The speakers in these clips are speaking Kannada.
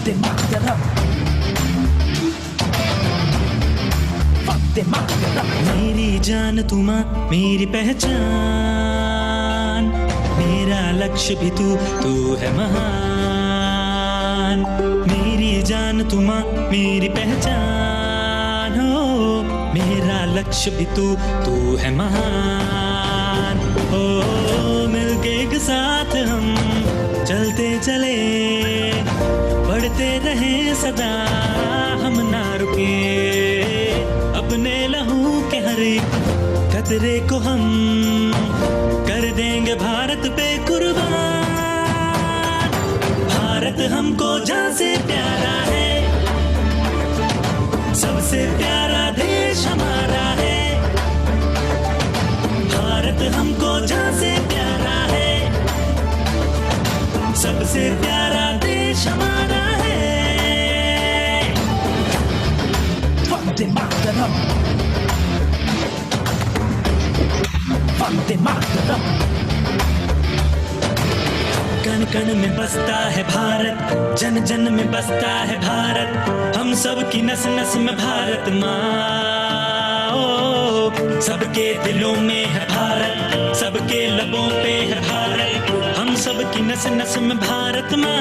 Vande Mataram. Vande Mataram. मेरी जान तुम मेरी पहचान, मेरा लक्ष्य भी तू है महान। मेरी जान तुम मेरी पहचान हो, मेरा लक्ष्य भी तू है महान। ओ मिलके एक साथ हम चलते चले, बढ़ते रहे सदा हम ना रुके। अपने लहू के हर एक कतरे को हम कर देंगे भारत पे कुर्बान। भारत हमको जान से प्यारा है, सबसे प्यारा देश हमारा है। भारत हमको जान से प्यारा है, सबसे प्यारा देश हमारा है। Vande Mataram. Vande Mataram. कण कण में बसता है भारत, जन जन में बसता है भारत। हम सब की नस नस में भारत माँ, ओ सबके दिलों में है भारत, सबके लबों पे है भारत। हम सब की नस नस में भारत माँ।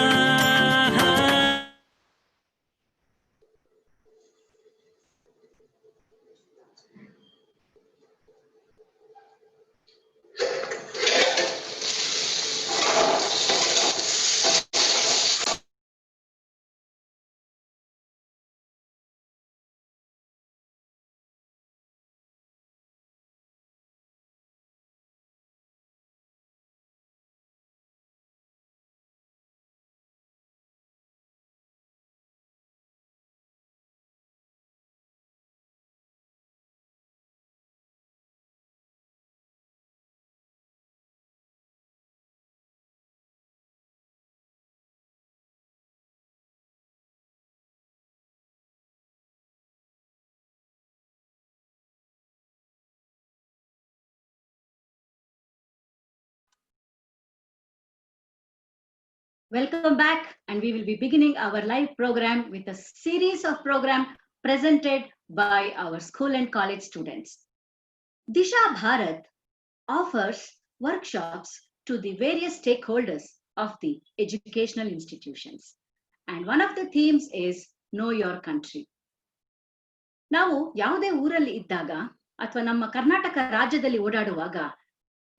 Welcome back, and we will be beginning our live program with a series of programs presented by our school and college students. Disha Bharat offers workshops to the various stakeholders of the educational institutions. And one of the themes is Know Your Country. ನಾವು ಯಾವುದೇ ಊರಲ್ಲಿ ಇದ್ದಾಗ ಅಥವಾ ನಮ್ಮ ಕರ್ನಾಟಕ ರಾಜ್ಯದಲ್ಲಿ ಓಡಾಡುವಾಗ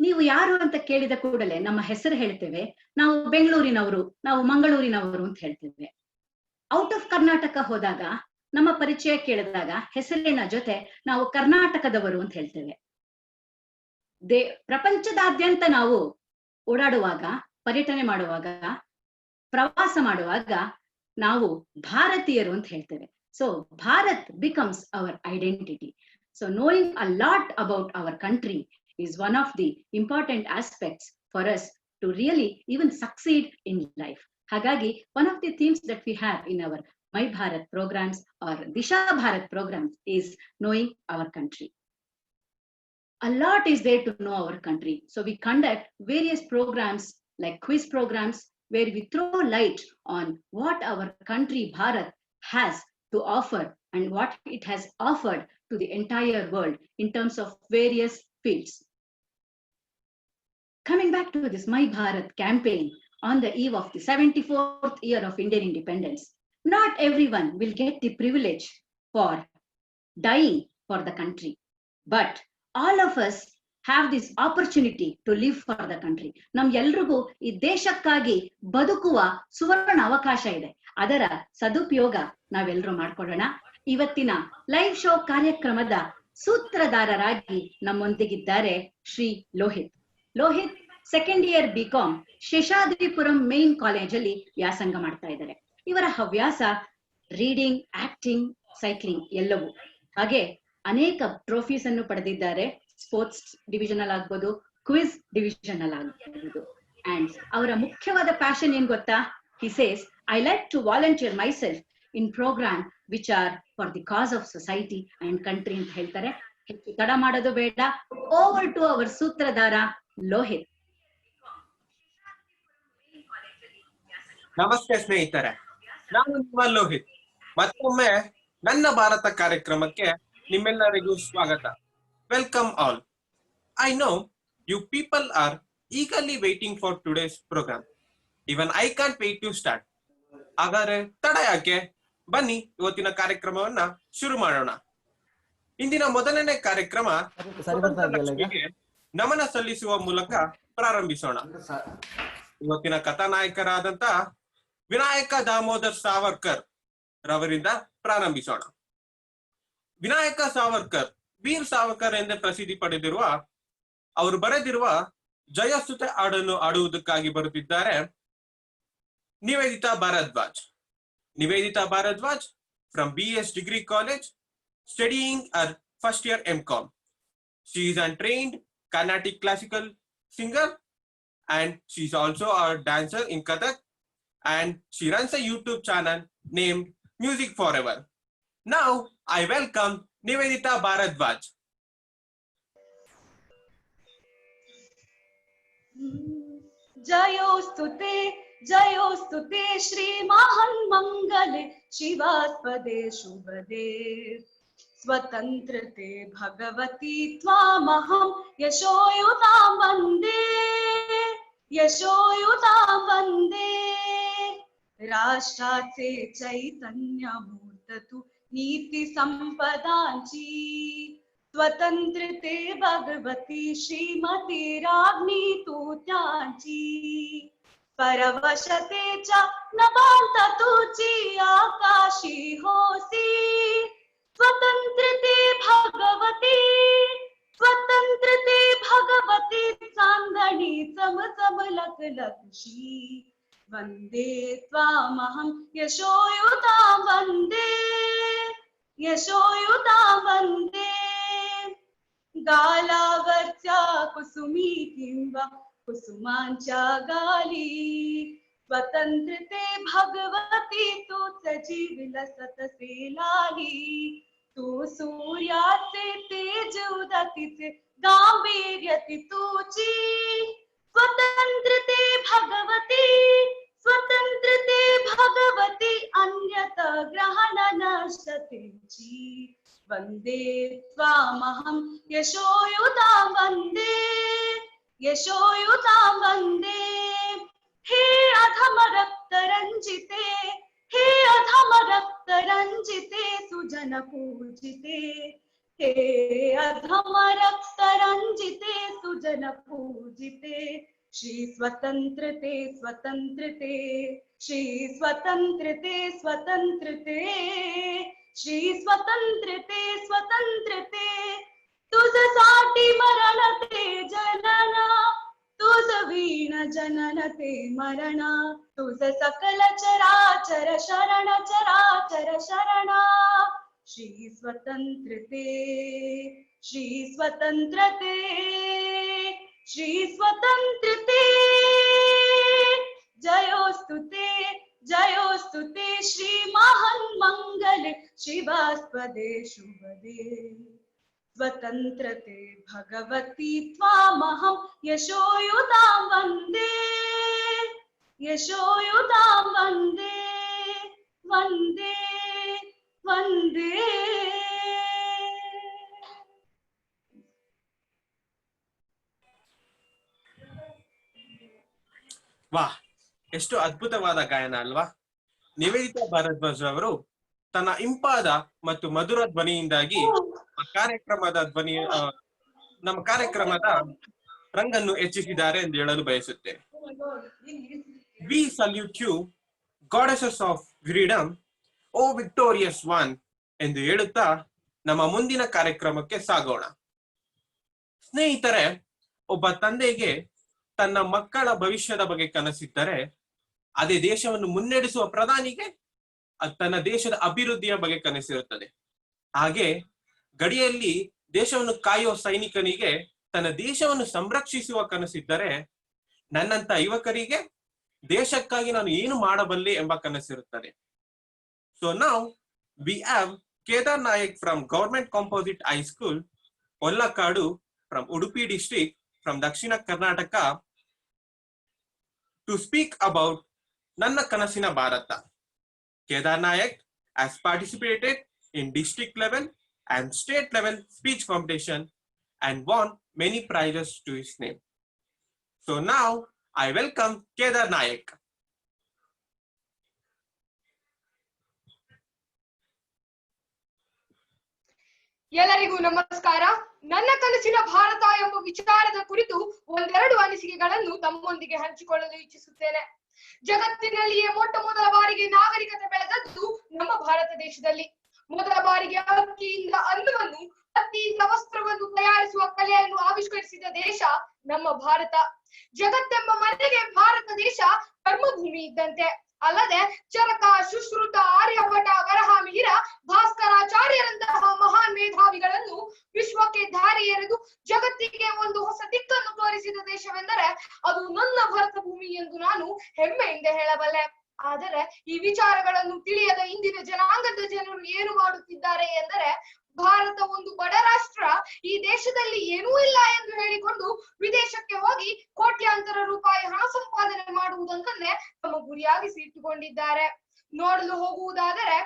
ನೀವು ಯಾರು ಅಂತ ಕೇಳಿದ ಕೂಡಲೇ ನಮ್ಮ ಹೆಸರು ಹೇಳ್ತೇವೆ, ನಾವು ಬೆಂಗಳೂರಿನವರು, ನಾವು ಮಂಗಳೂರಿನವರು ಅಂತ ಹೇಳ್ತೇವೆ. ಔಟ್ ಆಫ್ ಕರ್ನಾಟಕ ಹೋದಾಗ ನಮ್ಮ ಪರಿಚಯ ಕೇಳಿದಾಗ ಹೆಸರಿನ ಜೊತೆ ನಾವು ಕರ್ನಾಟಕದವರು ಅಂತ ಹೇಳ್ತೇವೆ. ಪ್ರಪಂಚದಾದ್ಯಂತ ನಾವು ಓಡಾಡುವಾಗ, ಪರ್ಯಟನೆ ಮಾಡುವಾಗ, ಪ್ರವಾಸ ಮಾಡುವಾಗ ನಾವು ಭಾರತೀಯರು ಅಂತ ಹೇಳ್ತೇವೆ. So Bharat becomes our identity. So knowing a lot about our country is one of the important aspects for us to really even succeed in life. Hagagi, one of the themes that we have in our My Bharat programs or Disha Bharat programs is knowing our country. A lot is there to know our country. So we conduct various programs like quiz programs where we throw light on what our country Bharat has to offer and what it has offered to the entire world in terms of various fields. Coming back to this My Bharat campaign on the eve of the 74th year of Indian independence, not everyone will get the privilege for dying for the country, but all of us have this opportunity to live for the country. Nam elrigu ee deshakkaagi badukuva suvarna avakasha ide. ಅದರ ಸದುಪಯೋಗ ನಾವೆಲ್ಲರೂ ಮಾಡ್ಕೊಳ್ಳೋಣ. ಇವತ್ತಿನ ಲೈವ್ ಶೋ ಕಾರ್ಯಕ್ರಮದ ಸೂತ್ರಧಾರರಾಗಿ ನಮ್ಮೊಂದಿಗಿದ್ದಾರೆ Shri Lohith. Lohith second year BCom Seshadripuram main ಕಾಲೇಜಲ್ಲಿ ವ್ಯಾಸಂಗ ಮಾಡ್ತಾ ಇದ್ದಾರೆ. ಇವರ ಹವ್ಯಾಸ ರೀಡಿಂಗ್, ಆಕ್ಟಿಂಗ್, ಸೈಕ್ಲಿಂಗ್ ಎಲ್ಲವೂ. ಹಾಗೆ ಅನೇಕ ಟ್ರೋಫೀಸ್ ಅನ್ನು ಪಡೆದಿದ್ದಾರೆ. ಸ್ಪೋರ್ಟ್ಸ್ ಡಿವಿಷನ್ ಅಲ್ಲಿ ಆಗ್ಬೋದು, ಕ್ವಿಜ್ ಡಿವಿಷನ್ ಅಲ್ಲಿ ಆಗ್ಬೋದು. ಅಂಡ್ ಅವರ ಮುಖ್ಯವಾದ ಪ್ಯಾಷನ್ ಏನ್ ಗೊತ್ತಾ? He says, I like to volunteer myself in program which are for the cause of society and country ಅಂತ ಹೇಳ್ತಾರೆ. ಹೆಚ್ಚು ತಡ ಮಾಡೋದು ಬೇಡ. ಓವರ್ ಟು ಅವರ್ ಸೂತ್ರಧಾರ ಲೋಹಿತ್. ನಮಸ್ತೆ ಸ್ನೇಹಿತರೆ, ನಾನು ನಿಮ್ಮ ಲೋಹಿತ್. ಮತ್ತೊಮ್ಮೆ ನನ್ನ ಭಾರತ ಕಾರ್ಯಕ್ರಮಕ್ಕೆ ನಿಮ್ಮೆಲ್ಲರಿಗೂ ಸ್ವಾಗತ. Welcome all. I know you people are eagerly waiting for today's program. Even I can't wait to start. ಹಾಗಾದ್ರೆ ತಡ ಯಾಕೆ? ಬನ್ನಿ ಇವತ್ತಿನ ಕಾರ್ಯಕ್ರಮವನ್ನ ಶುರು ಮಾಡೋಣ. ಇಂದಿನ ಮೊದಲನೇ ಕಾರ್ಯಕ್ರಮ ಲಕ್ಷ್ಮಿಗೆ ನಮನ ಸಲ್ಲಿಸುವ ಮೂಲಕ ಪ್ರಾರಂಭಿಸೋಣ. ಇವತ್ತಿನ ಕಥಾನಾಯಕರಾದಂತ ವಿನಾಯಕ ದಾಮೋದರ್ ಸಾವರ್ಕರ್ ರವರಿಂದ ಪ್ರಾರಂಭಿಸೋಣ. ವಿನಾಯಕ ಸಾವರ್ಕರ್ ವೀರ್ ಸಾವರ್ಕರ್ ಎಂದೇ ಪ್ರಸಿದ್ಧಿ ಪಡೆದಿರುವ ಅವರು ಬರೆದಿರುವ ಜಯಸ್ತುತೆ ಹಾಡನ್ನು ಆಡುವುದಕ್ಕಾಗಿ ಬರುತ್ತಿದ್ದಾರೆ Nivedita Bharadwaj. Nivedita Bharadwaj from BS Degree College, studying her first year MCom. She is a trained Carnatic classical singer and she is also a dancer in Kathak, and she runs a YouTube channel named Music Forever. Now I welcome Nivedita Bharadwaj. Jayostute Jayostute Shri महान् मंगले शिवास्पदे शुभदे स्वतंत्रते भगवती त्वामहं यशोयुतां वन्दे यशोयुतां वन्दे राष्ट्राचे चैतन्यमूर्ततु नीति संपदांची स्वतंत्रते भगवती श्रीमती राज्ञी तू त्यांची परवशतेच्या नभांत तुझी आकाशी होसी स्वतंत्रते भगवती चांदणी चमचम लखलखशी वंदे त्वामहं यशोयुतां वंदे यशोयुतां वंदे गालावरच्या कुसुमी किंवा कुसुमांच्या गाली स्वतंत्रते भगवती तूच जीव लसतसे लाली तू सूर्याचे तेज उदतीचे गांभीर्यति तुझी स्वतंत्रते भगवती अन्यत ग्रहण नष्टतेची वंदे त्वामहं यशोयुतां वंदे यशोयुतां वंदे हे अधम रक्त रंजिते सुजन पूजिते हे अधम रक्त रंजिते सुजन पूजिते श्री स्वतंत्रते श्री स्वतंत्रते श्री स्वतंत्रते तुझसाठी मरण ते जनन तुझ वीण जनन ते मरण तुझ सकल चराचर शरण श्री स्वतंत्रते जयोस्तुते श्री महान् मंगले शिवास्पदे शुभदे स्वतंत्रते भगवती त्वामहं यशोयुतां वन्दे वन्दे वन्दे ವಾಹ್, ಎಷ್ಟು ಅದ್ಭುತವಾದ ಗಾಯನ ಅಲ್ವಾ? ನಿವೇದಿತಾ ಭಾರದ್ವಾಜ್ ಅವರು ತನ್ನ ಇಂಪಾದ ಮತ್ತು ಮಧುರ ಧ್ವನಿಯಿಂದಾಗಿ ನಮ್ಮ ಕಾರ್ಯಕ್ರಮದ ರಂಗನ್ನು ಹೆಚ್ಚಿಸಿದ್ದಾರೆ ಎಂದು ಹೇಳಲು ಬಯಸುತ್ತೇನೆ. We salute you goddesses of freedom, O victorious one ಎಂದು ಹೇಳುತ್ತಾ ನಮ್ಮ ಮುಂದಿನ ಕಾರ್ಯಕ್ರಮಕ್ಕೆ ಸಾಗೋಣ. ಸ್ನೇಹಿತರೆ, ಒಬ್ಬ ತಂದೆಗೆ ತನ್ನ ಮಕ್ಕಳ ಭವಿಷ್ಯದ ಬಗ್ಗೆ ಕನಸಿದ್ದರೆ, ಅದೇ ದೇಶವನ್ನು ಮುನ್ನಡೆಸುವ ಪ್ರಧಾನಿಗೆ ತನ್ನ ದೇಶದ ಅಭಿವೃದ್ಧಿಯ ಬಗ್ಗೆ ಕನಸಿರುತ್ತದೆ. ಹಾಗೆ ಗಡಿಯಲ್ಲಿ ದೇಶವನ್ನು ಕಾಯುವ ಸೈನಿಕನಿಗೆ ತನ್ನ ದೇಶವನ್ನು ಸಂರಕ್ಷಿಸುವ ಕನಸಿದ್ದರೆ, ನನ್ನಂತ ಯುವಕರಿಗೆ ದೇಶಕ್ಕಾಗಿ ನಾನು ಏನು ಮಾಡಬಲ್ಲೆ ಎಂಬ ಕನಸಿರುತ್ತದೆ. So now we have Kedar Nayak from government composite high school, Ollakadu, from Udupi district, from Dakshina Karnataka, to speak about ನನ್ನ ಕನಸಿನ Bharat. Kedar Nayak has participated in district level and state level speech competition and won many prizes to his name. So now I welcome Kedar Nayak. ಎಲ್ಲರಿಗೂ ನಮಸ್ಕಾರ. ನನ್ನ ಕನಸಿನ ಭಾರತ ಎಂಬ ವಿಚಾರದ ಕುರಿತು ಒಂದೆರಡು ಅನಿಸಿಕೆಗಳನ್ನು ತಮ್ಮೊಂದಿಗೆ ಹಂಚಿಕೊಳ್ಳಲು ಇಚ್ಛಿಸುತ್ತೇನೆ. ಜಗತ್ತಿನಲ್ಲಿಯೇ ಮೊಟ್ಟ ಮೊದಲ ಬಾರಿಗೆ ನಾಗರಿಕತೆ ಬೆಳೆದದ್ದು ನಮ್ಮ ಭಾರತ ದೇಶದಲ್ಲಿ. ಮೊದಲ ಬಾರಿಗೆ ಅಕ್ಕಿಯಿಂದ ಅನ್ನವನ್ನು, ಹತ್ತಿಯಿಂದ ವಸ್ತ್ರವನ್ನು ತಯಾರಿಸುವ ಕಲೆಯನ್ನು ಆವಿಷ್ಕರಿಸಿದ ದೇಶ ನಮ್ಮ ಭಾರತ. ಜಗತ್ತೆಂಬ ಮನೆಗೆ ಭಾರತ ದೇಶ ಕರ್ಮಭೂಮಿ ಇದ್ದಂತೆ. ಅಲ್ಲದೆ ಚರಕ, ಸುಶ್ರುತ, ಆರ್ಯಭಟ, ವರಹ ಮಿಹಿರ, ಭಾಸ್ಕರಾಚಾರ್ಯರಂತಹ ಮಹಾನ್ ಮೇಧಾವಿಗಳನ್ನು ವಿಶ್ವಕ್ಕೆ ದಾರಿ ಎರೆದು ಜಗತ್ತಿಗೆ ಒಂದು ಹೊಸ ದಿಕ್ಕನ್ನು ತೋರಿಸಿದ ದೇಶವೆಂದರೆ ಅದು ನನ್ನ ಭಾರತ ಭೂಮಿ ಎಂದು ನಾನು ಹೆಮ್ಮೆಯಿಂದ ಹೇಳಬಲ್ಲೆ. ಆದರೆ ಈ ವಿಚಾರಗಳನ್ನು ತಿಳಿಯದ ಇಂದಿನ ಜನಾಂಗದ ಜನರು ಏನು ಮಾಡುತ್ತಿದ್ದಾರೆ ಎಂದರೆ, ಭಾರತ ಒಂದು ಬಡ ರಾಷ್ಟ್ರ, ಈ ದೇಶದಲ್ಲಿ ಏನೂ ಇಲ್ಲ ಎಂದು ಹೇಳಿಕೊಂಡು ವಿದೇಶಕ್ಕೆ ಹೋಗಿ ಕೋಟ್ಯಾಂತರ ರೂಪಾಯಿ ಹಣ ಸಂಪಾದನೆ ಮಾಡುವುದನ್ನೇ ತಮ್ಮ ಗುರಿಯಾಗಿಸಿ ಇಟ್ಟುಕೊಂಡಿದ್ದಾರೆ. ನೋಡಲು ಹೋಗುವುದಾದರೆ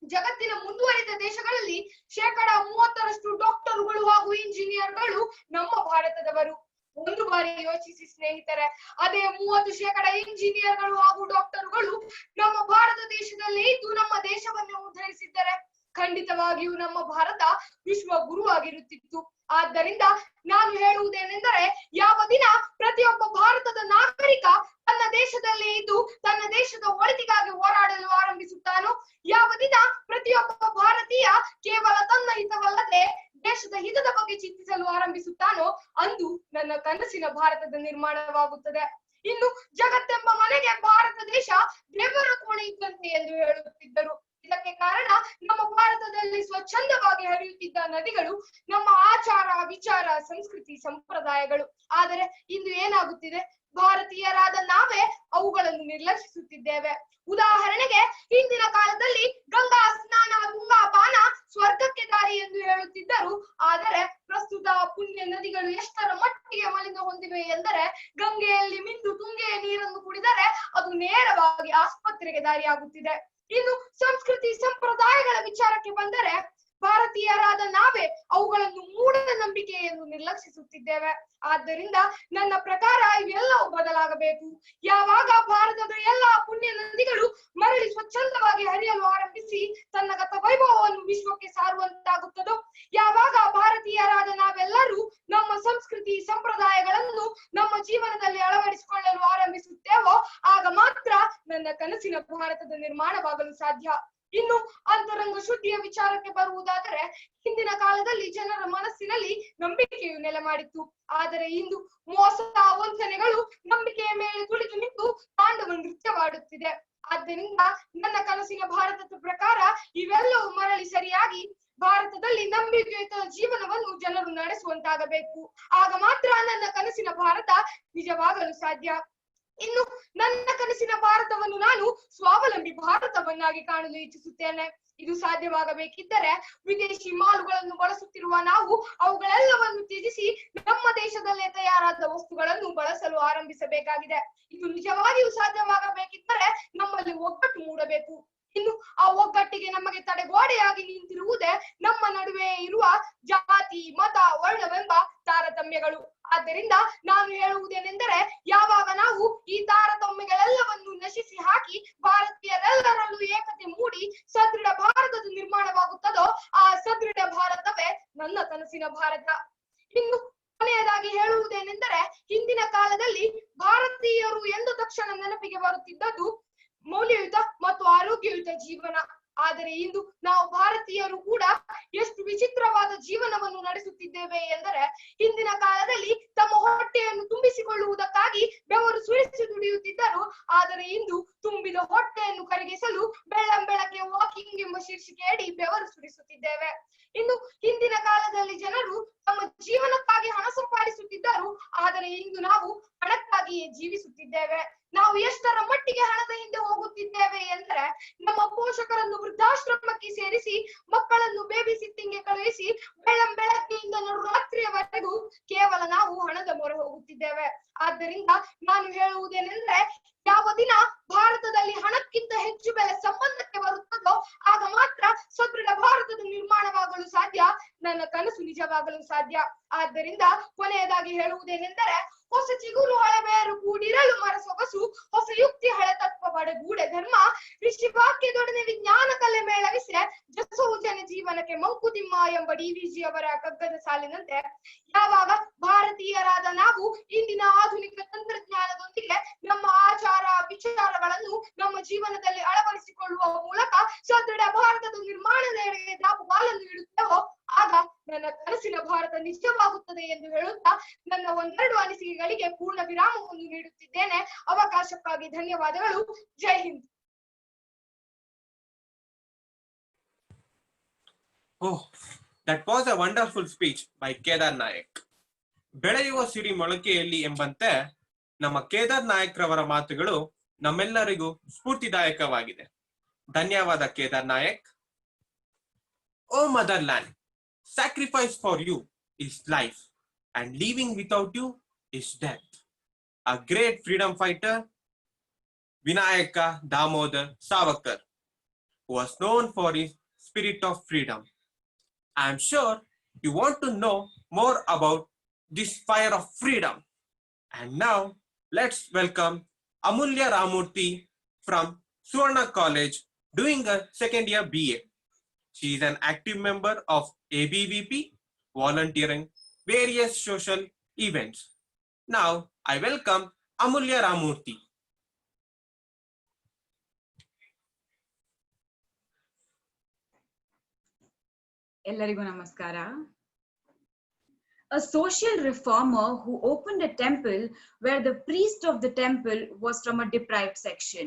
ಜಗತ್ತಿನ ಮುಂದುವರಿದ ದೇಶಗಳಲ್ಲಿ 30% ಡಾಕ್ಟರ್ಗಳು ಹಾಗೂ ಇಂಜಿನಿಯರ್ಗಳು ನಮ್ಮ ಭಾರತದವರು. ಒಂದು ಬಾರಿ ಯೋಚಿಸಿ ಸ್ನೇಹಿತರೆ, ಅದೇ 30% ಇಂಜಿನಿಯರ್ಗಳು ಹಾಗೂ ಡಾಕ್ಟರ್ಗಳು ನಮ್ಮ ಭಾರತ ದೇಶದಲ್ಲೇ ಇದ್ದು ನಮ್ಮ ದೇಶವನ್ನು ಉದ್ಧರಿಸಿದ್ದಾರೆ, ಖಂಡಿತವಾಗಿಯೂ ನಮ್ಮ ಭಾರತ ವಿಶ್ವ ಗುರುವಾಗಿರುತ್ತಿತ್ತು. ಆದ್ದರಿಂದ ನಾನು ಹೇಳುವುದೇನೆಂದರೆ, ಯಾವ ದಿನ ಪ್ರತಿಯೊಬ್ಬ ಭಾರತದ ನಾಗರಿಕ ತನ್ನ ದೇಶದಲ್ಲಿ ಇದ್ದು ತನ್ನ ದೇಶದ ಒಳಿತಿಗಾಗಿ ಹೋರಾಡಲು ಆರಂಭಿಸುತ್ತಾನೋ, ಯಾವ ದಿನ ಪ್ರತಿಯೊಬ್ಬ ಭಾರತೀಯ ಕೇವಲ ತನ್ನ ಹಿತವಲ್ಲದೆ ದೇಶದ ಹಿತದ ಬಗ್ಗೆ ಚಿಂತಿಸಲು ಆರಂಭಿಸುತ್ತಾನೋ, ಅಂದು ನನ್ನ ಕನಸಿನ ಭಾರತದ ನಿರ್ಮಾಣವಾಗುತ್ತದೆ. ಇನ್ನು ಜಗತ್ತೆಂಬ ಮನೆಗೆ ಭಾರತ ದೇಶ ದೇವರ ಕೋಣೆ ಇದ್ದಂತೆ ಎಂದು ಹೇಳುತ್ತಿದ್ದರು. ಇದಕ್ಕೆ ಕಾರಣ ನಮ್ಮ ಭಾರತದಲ್ಲಿ ಸ್ವಚ್ಛಂದವಾಗಿ ಹರಿಯುತ್ತಿದ್ದ ನದಿಗಳು, ನಮ್ಮ ಆಚಾರ, ವಿಚಾರ, ಸಂಸ್ಕೃತಿ, ಸಂಪ್ರದಾಯಗಳು. ಆದರೆ ಇಂದು ಏನಾಗುತ್ತಿದೆ? ಭಾರತೀಯರಾದ ನಾವೇ ಅವುಗಳನ್ನು ನಿರ್ಲಕ್ಷಿಸುತ್ತಿದ್ದೇವೆ. ಉದಾಹರಣೆಗೆ, ಹಿಂದಿನ ಕಾಲದಲ್ಲಿ ಗಂಗಾ ಸ್ನಾನ, ತುಂಗಾ ಪಾನ ಸ್ವರ್ಗಕ್ಕೆ ದಾರಿ ಎಂದು ಹೇಳುತ್ತಿದ್ದರು. ಆದರೆ ಪ್ರಸ್ತುತ ಪುಣ್ಯ ನದಿಗಳು ಎಷ್ಟರ ಮಟ್ಟಿಗೆ ಮಲಿನ ಹೊಂದಿವೆ ಎಂದರೆ, ಗಂಗೆಯಲ್ಲಿ ಮಿಂದು ತುಂಗೆಯ ನೀರನ್ನು ಕುಡಿದರೆ ಅದು ನೇರವಾಗಿ ಆಸ್ಪತ್ರೆಗೆ ದಾರಿಯಾಗುತ್ತಿದೆ. ಇನ್ನು ಸಂಸ್ಕೃತಿ, ಸಂಪ್ರದಾಯಗಳ ವಿಚಾರಕ್ಕೆ ಬಂದರೆ, ಭಾರತೀಯರಾದ ನಾವೇ ಅವುಗಳನ್ನು ಮೂಢನಂಬಿಕೆ ಎಂದು ನಿರ್ಲಕ್ಷಿಸುತ್ತಿದ್ದೇವೆ. ಆದ್ದರಿಂದ ನನ್ನ ಪ್ರಕಾರ ಇವೆಲ್ಲವೂ ಬದಲಾಗಬೇಕು. ಯಾವಾಗ ಭಾರತದ ಎಲ್ಲಾ ಪುಣ್ಯ ನದಿಗಳು ಮರಳಿ ಸ್ವಚ್ಛಂದವಾಗಿ ಹರಿಯಲು ಆರಂಭಿಸಿ ತನ್ನ ಗತ ವೈಭವವನ್ನು ವಿಶ್ವಕ್ಕೆ ಸಾರುವಂತಾಗುತ್ತದೋ, ಯಾವಾಗ ಭಾರತೀಯರಾದ ನಾವೆಲ್ಲರೂ ನಮ್ಮ ಸಂಸ್ಕೃತಿ, ಸಂಪ್ರದಾಯಗಳನ್ನು ನಮ್ಮ ಜೀವನದಲ್ಲಿ ಅಳವಡಿಸಿಕೊಳ್ಳಲು ಆರಂಭಿಸುತ್ತೇವೋ, ಆಗ ಮಾತ್ರ ನನ್ನ ಕನಸಿನ ಭಾರತದ ನಿರ್ಮಾಣವಾಗಲು ಸಾಧ್ಯ. ಇನ್ನು ಅಂತರಂಗ ಶುದ್ಧಿಯ ವಿಚಾರಕ್ಕೆ ಬರುವುದಾದರೆ, ಹಿಂದಿನ ಕಾಲದಲ್ಲಿ ಜನರ ಮನಸ್ಸಿನಲ್ಲಿ ನಂಬಿಕೆಯು ನೆಲೆ ಮಾಡಿತ್ತು. ಆದರೆ ಇಂದು ಮೋಸ, ವಂಚನೆಗಳು ನಂಬಿಕೆಯ ಮೇಲೆ ತುಳಿದು ನಿಂತು ತಾಂಡವ ನೃತ್ಯವಾಡುತ್ತಿದೆ. ಆದ್ದರಿಂದ ನನ್ನ ಕನಸಿನ ಭಾರತದ ಪ್ರಕಾರ ಇವೆಲ್ಲವೂ ಮರಳಿ ಸರಿಯಾಗಿ ಭಾರತದಲ್ಲಿ ನಂಬಿಕೆಯುತ ಜೀವನವನ್ನು ಜನರು ನಡೆಸುವಂತಾಗಬೇಕು. ಆಗ ಮಾತ್ರ ನನ್ನ ಕನಸಿನ ಭಾರತ ನಿಜವಾಗಲು ಸಾಧ್ಯ. ಇನ್ನು ನನ್ನ ಕನಸಿನ ಭಾರತವನ್ನು ನಾನು ಸ್ವಾವಲಂಬಿ ಭಾರತವನ್ನಾಗಿ ಕಾಣಲು ಇಚ್ಛಿಸುತ್ತೇನೆ. ಇದು ಸಾಧ್ಯವಾಗಬೇಕಿದ್ದರೆ ವಿದೇಶಿ ಮಾಲುಗಳನ್ನು ಬಳಸುತ್ತಿರುವ ನಾವು ಅವುಗಳೆಲ್ಲವನ್ನು ತ್ಯಜಿಸಿ ನಮ್ಮ ದೇಶದಲ್ಲೇ ತಯಾರಾದ ವಸ್ತುಗಳನ್ನು ಬಳಸಲು ಆರಂಭಿಸಬೇಕಾಗಿದೆ. ಇದು ನಿಜವಾಗಿಯೂ ಸಾಧ್ಯವಾಗಬೇಕಿದ್ದರೆ ನಮ್ಮಲ್ಲಿ ಒಗ್ಗಟ್ಟು ಮೂಡಬೇಕು. ಇನ್ನು ಆ ಒಗ್ಗಟ್ಟಿಗೆ ನಮಗೆ ತಡೆಗೋಡೆಯಾಗಿ ನಿಂತಿರುವುದೇ ನಮ್ಮ ನಡುವೆ ಇರುವ ಜಾತಿ, ಮತ, ವರ್ಣವೆಂಬ ತಾರತಮ್ಯಗಳು. ಆದ್ದರಿಂದ ನಾನು ಹೇಳುವುದೇನೆಂದರೆ, ಯಾವಾಗ ನಾವು ಈ ತಾರತಮ್ಯಗಳೆಲ್ಲವನ್ನು ನಶಿಸಿ ಹಾಕಿ ಭಾರತೀಯರೆಲ್ಲರಲ್ಲೂ ಏಕತೆ ಮೂಡಿ ಸದೃಢ ಭಾರತದ ನಿರ್ಮಾಣವಾಗುತ್ತದೋ, ಆ ಸದೃಢ ಭಾರತವೇ ನನ್ನ ಕನಸಿನ ಭಾರತ. ಇನ್ನು ಕೊನೆಯದಾಗಿ ಹೇಳುವುದೇನೆಂದರೆ, ಹಿಂದಿನ ಕಾಲದಲ್ಲಿ ಭಾರತೀಯರು ಎಂದ ತಕ್ಷಣ ನೆನಪಿಗೆ ಬರುತ್ತಿದ್ದದ್ದು ಮೌಲ್ಯಯುತ ಮತ್ತು ಆರೋಗ್ಯಯುತ ಜೀವನ. ಆದರೆ ಇಂದು ನಾವು ಭಾರತೀಯರು ಕೂಡ ಎಷ್ಟು ವಿಚಿತ್ರವಾದ ಜೀವನವನ್ನು ನಡೆಸುತ್ತಿದ್ದೇವೆ ಎಂದರೆ, ಹಿಂದಿನ ಕಾಲದಲ್ಲಿ ತಮ್ಮ ಹೊಟ್ಟೆಯನ್ನು ತುಂಬಿಸಿಕೊಳ್ಳುವುದಕ್ಕಾಗಿ ಬೆವರು ಸುರಿಸಿ ದುಡಿಯುತ್ತಿದ್ದರು. ಆದರೆ ಇಂದು ತುಂಬಿದ ಹೊಟ್ಟೆಯನ್ನು ಕರಗಿಸಲು ಬೆಳ್ಳಂಬೆಳಗ್ಗೆ ವಾಕಿಂಗ್ ಎಂಬ ಶೀರ್ಷಿಕೆಯಡಿ ಬೆವರು ಸುರಿಸುತ್ತಿದ್ದೇವೆ. ಇನ್ನು ಹಿಂದಿನ ಕಾಲದಲ್ಲಿ ಜನರು ತಮ್ಮ ಜೀವನಕ್ಕಾಗಿ ಹಣ ಸಂಪಾದಿಸುತ್ತಿದ್ದರು. ಆದರೆ ಇಂದು ನಾವು ಹಣಕ್ಕಾಗಿಯೇ ಜೀವಿಸುತ್ತಿದ್ದೇವೆ. ನಾವು ಎಷ್ಟರ ಮಟ್ಟಿಗೆ ಹಣದ ಹಿಂದೆ ಹೋಗುತ್ತಿದ್ದೇವೆ ಎಂದರೆ ನಮ್ಮ ಪೋಷಕರನ್ನು ವೃದ್ಧಾಶ್ರಮಕ್ಕೆ ಸೇರಿಸಿ ಮಕ್ಕಳನ್ನು ಬೇಬಿ ಸಿಟ್ಟಿಂಗ್ಗೆ ಕಳುಹಿಸಿ ಬೆಳಗ್ಗೆಯಿಂದ ರಾತ್ರಿಯವರೆಗೂ ಕೇವಲ ನಾವು ಹಣದ ಮೊರೆ ಹೋಗುತ್ತಿದ್ದೇವೆ. ಆದ್ದರಿಂದ ನಾನು ಹೇಳುವುದೇನೆಂದ್ರೆ, ಯಾವ ದಿನ ಭಾರತದಲ್ಲಿ ಹಣಕ್ಕಿಂತ ಹೆಚ್ಚು ಬೆಲೆ ಸಂಬಂಧಕ್ಕೆ ಬರುತ್ತದೋ ಆಗ ಮಾತ್ರ ಸದೃಢ ಭಾರತದ ನಿರ್ಮಾಣವಾಗಲು ಸಾಧ್ಯ, ನನ್ನ ಕನಸು ನಿಜವಾಗಲು ಸಾಧ್ಯ. ಆದ್ದರಿಂದ ಕೊನೆಯದಾಗಿ ಹೇಳುವುದೇನೆಂದರೆ, ಹೊಸ ಚಿಗುರು ಹಳೆ ಬೇರು ಕೂಡಿರಲು ಮರ ಸೊಗಸು, ಹೊಸ ಯುಕ್ತಿ ಹಳೆ ತತ್ವ ಬಡಗೂಡೆ ಧರ್ಮ, ಋಷಿ ವಾಕ್ಯದೊಡನೆ ವಿಜ್ಞಾನ ಕಲೆ ಮೇಳವಿಸೆ, ಜಸವು ಜನ ಜೀವನಕ್ಕೆ ಮಂಕುತಿಮ್ಮ ಎಂಬ DVG ಅವರ ಕಗ್ಗದ ಸಾಲಿನಂತೆ ಯಾವಾಗ ಭಾರತೀಯರಾದ ನಾವು ಇಂದಿನ ಆಧುನಿಕ ತಂತ್ರಜ್ಞಾನದೊಂದಿಗೆ ನಮ್ಮ ಆಚಾರ ವಿಚಾರಗಳನ್ನು ನಮ್ಮ ಜೀವನದಲ್ಲಿ ಅಳವಡಿಸಿಕೊಳ್ಳುವ ಮೂಲಕ ಸದೃಢ ಭಾರತದ ನಿರ್ಮಾಣದೆಡೆಗೆ ದಾಪುಗಾಲನ್ನು ಇಡುತ್ತೇವೋ ಆಗ ನನ್ನ ಕನಸಿನ ಭಾರತ ನಿಜವಾಗುತ್ತದೆ ಎಂದು ಹೇಳುತ್ತಾ ನನ್ನ ಒಂದೆರಡು ಅನಿಸಿಕೆಗಳಿಗೆ ಪೂರ್ಣ ವಿರಾಮವನ್ನು ನೀಡುತ್ತಿದ್ದೇನೆ. ಅವಕಾಶಕ್ಕಾಗಿ ಧನ್ಯವಾದಗಳು. ಜೈ Hind. Oh, that was a wonderful speech by Kedar Nayak. ಬೆಳೆಯುವ ಸಿರಿ ಮೊಳಕೆಯಲ್ಲಿ ಎಂಬಂತೆ ನಮ್ಮ ಕೇದಾರ್ ನಾಯಕ್ ರವರ ಮಾತುಗಳು ನಮ್ಮೆಲ್ಲರಿಗೂ ಸ್ಫೂರ್ತಿದಾಯಕವಾಗಿದೆ. ಧನ್ಯವಾದ Kedar Nayak. O motherland, sacrifice for you is life and leaving without you is death. A great freedom fighter, Vinayaka Damodar Savarkar, who was known for his spirit of freedom. I am sure you want to know more about this fire of freedom. And now let's welcome Amulya Ramurthy from Suvarna College, doing a second year BA. She is an active member of ABVP, volunteering various social events. Now I welcome Amulya Ramurthy. ಎಲ್ಲರಿಗೂ ನಮಸ್ಕಾರ. A social reformer who opened a temple where the priest of the temple was from a deprived section,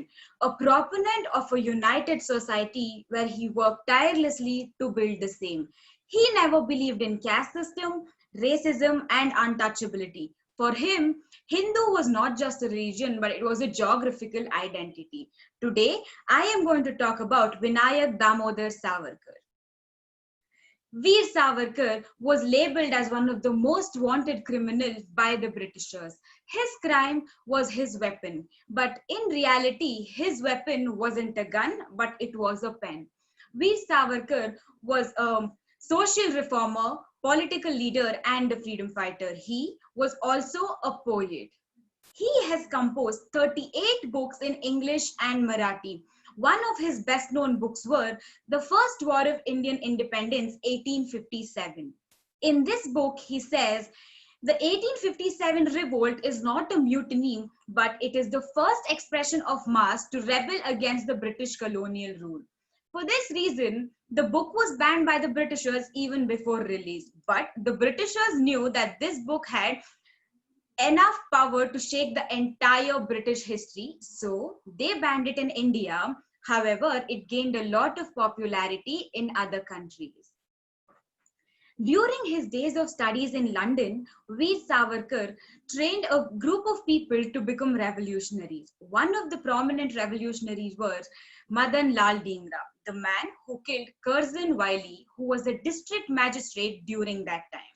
a proponent of a united society where he worked tirelessly to build the same. He never believed in caste system, racism, and untouchability. For him, Hindu was not just a religion, but it was a geographical identity. Today, I am going to talk about Vinayak Damodar Savarkar. Veer Savarkar was labeled as one of the most wanted criminals by the Britishers. His crime was his weapon, but in reality, his weapon wasn't a gun, but it was a pen. Veer Savarkar was a social reformer, political leader, and a freedom fighter. He was also a poet. He has composed 38 books in English and Marathi. One of his best-known books were The First War of Indian Independence, 1857. In this book, he says, the 1857 revolt is not a mutiny, but it is the first expression of mass to rebel against the British colonial rule. For this reason, the book was banned by the Britishers even before release. But the Britishers knew that this book had enough power to shake the entire British history, so they banned it in India. However, it gained a lot of popularity in other countries. During his days of studies in London, Veer Savarkar trained a group of people to become revolutionaries. One of the prominent revolutionaries was Madan Lal Dhingra, the man who killed Curzon Wiley, who was a district magistrate during that time.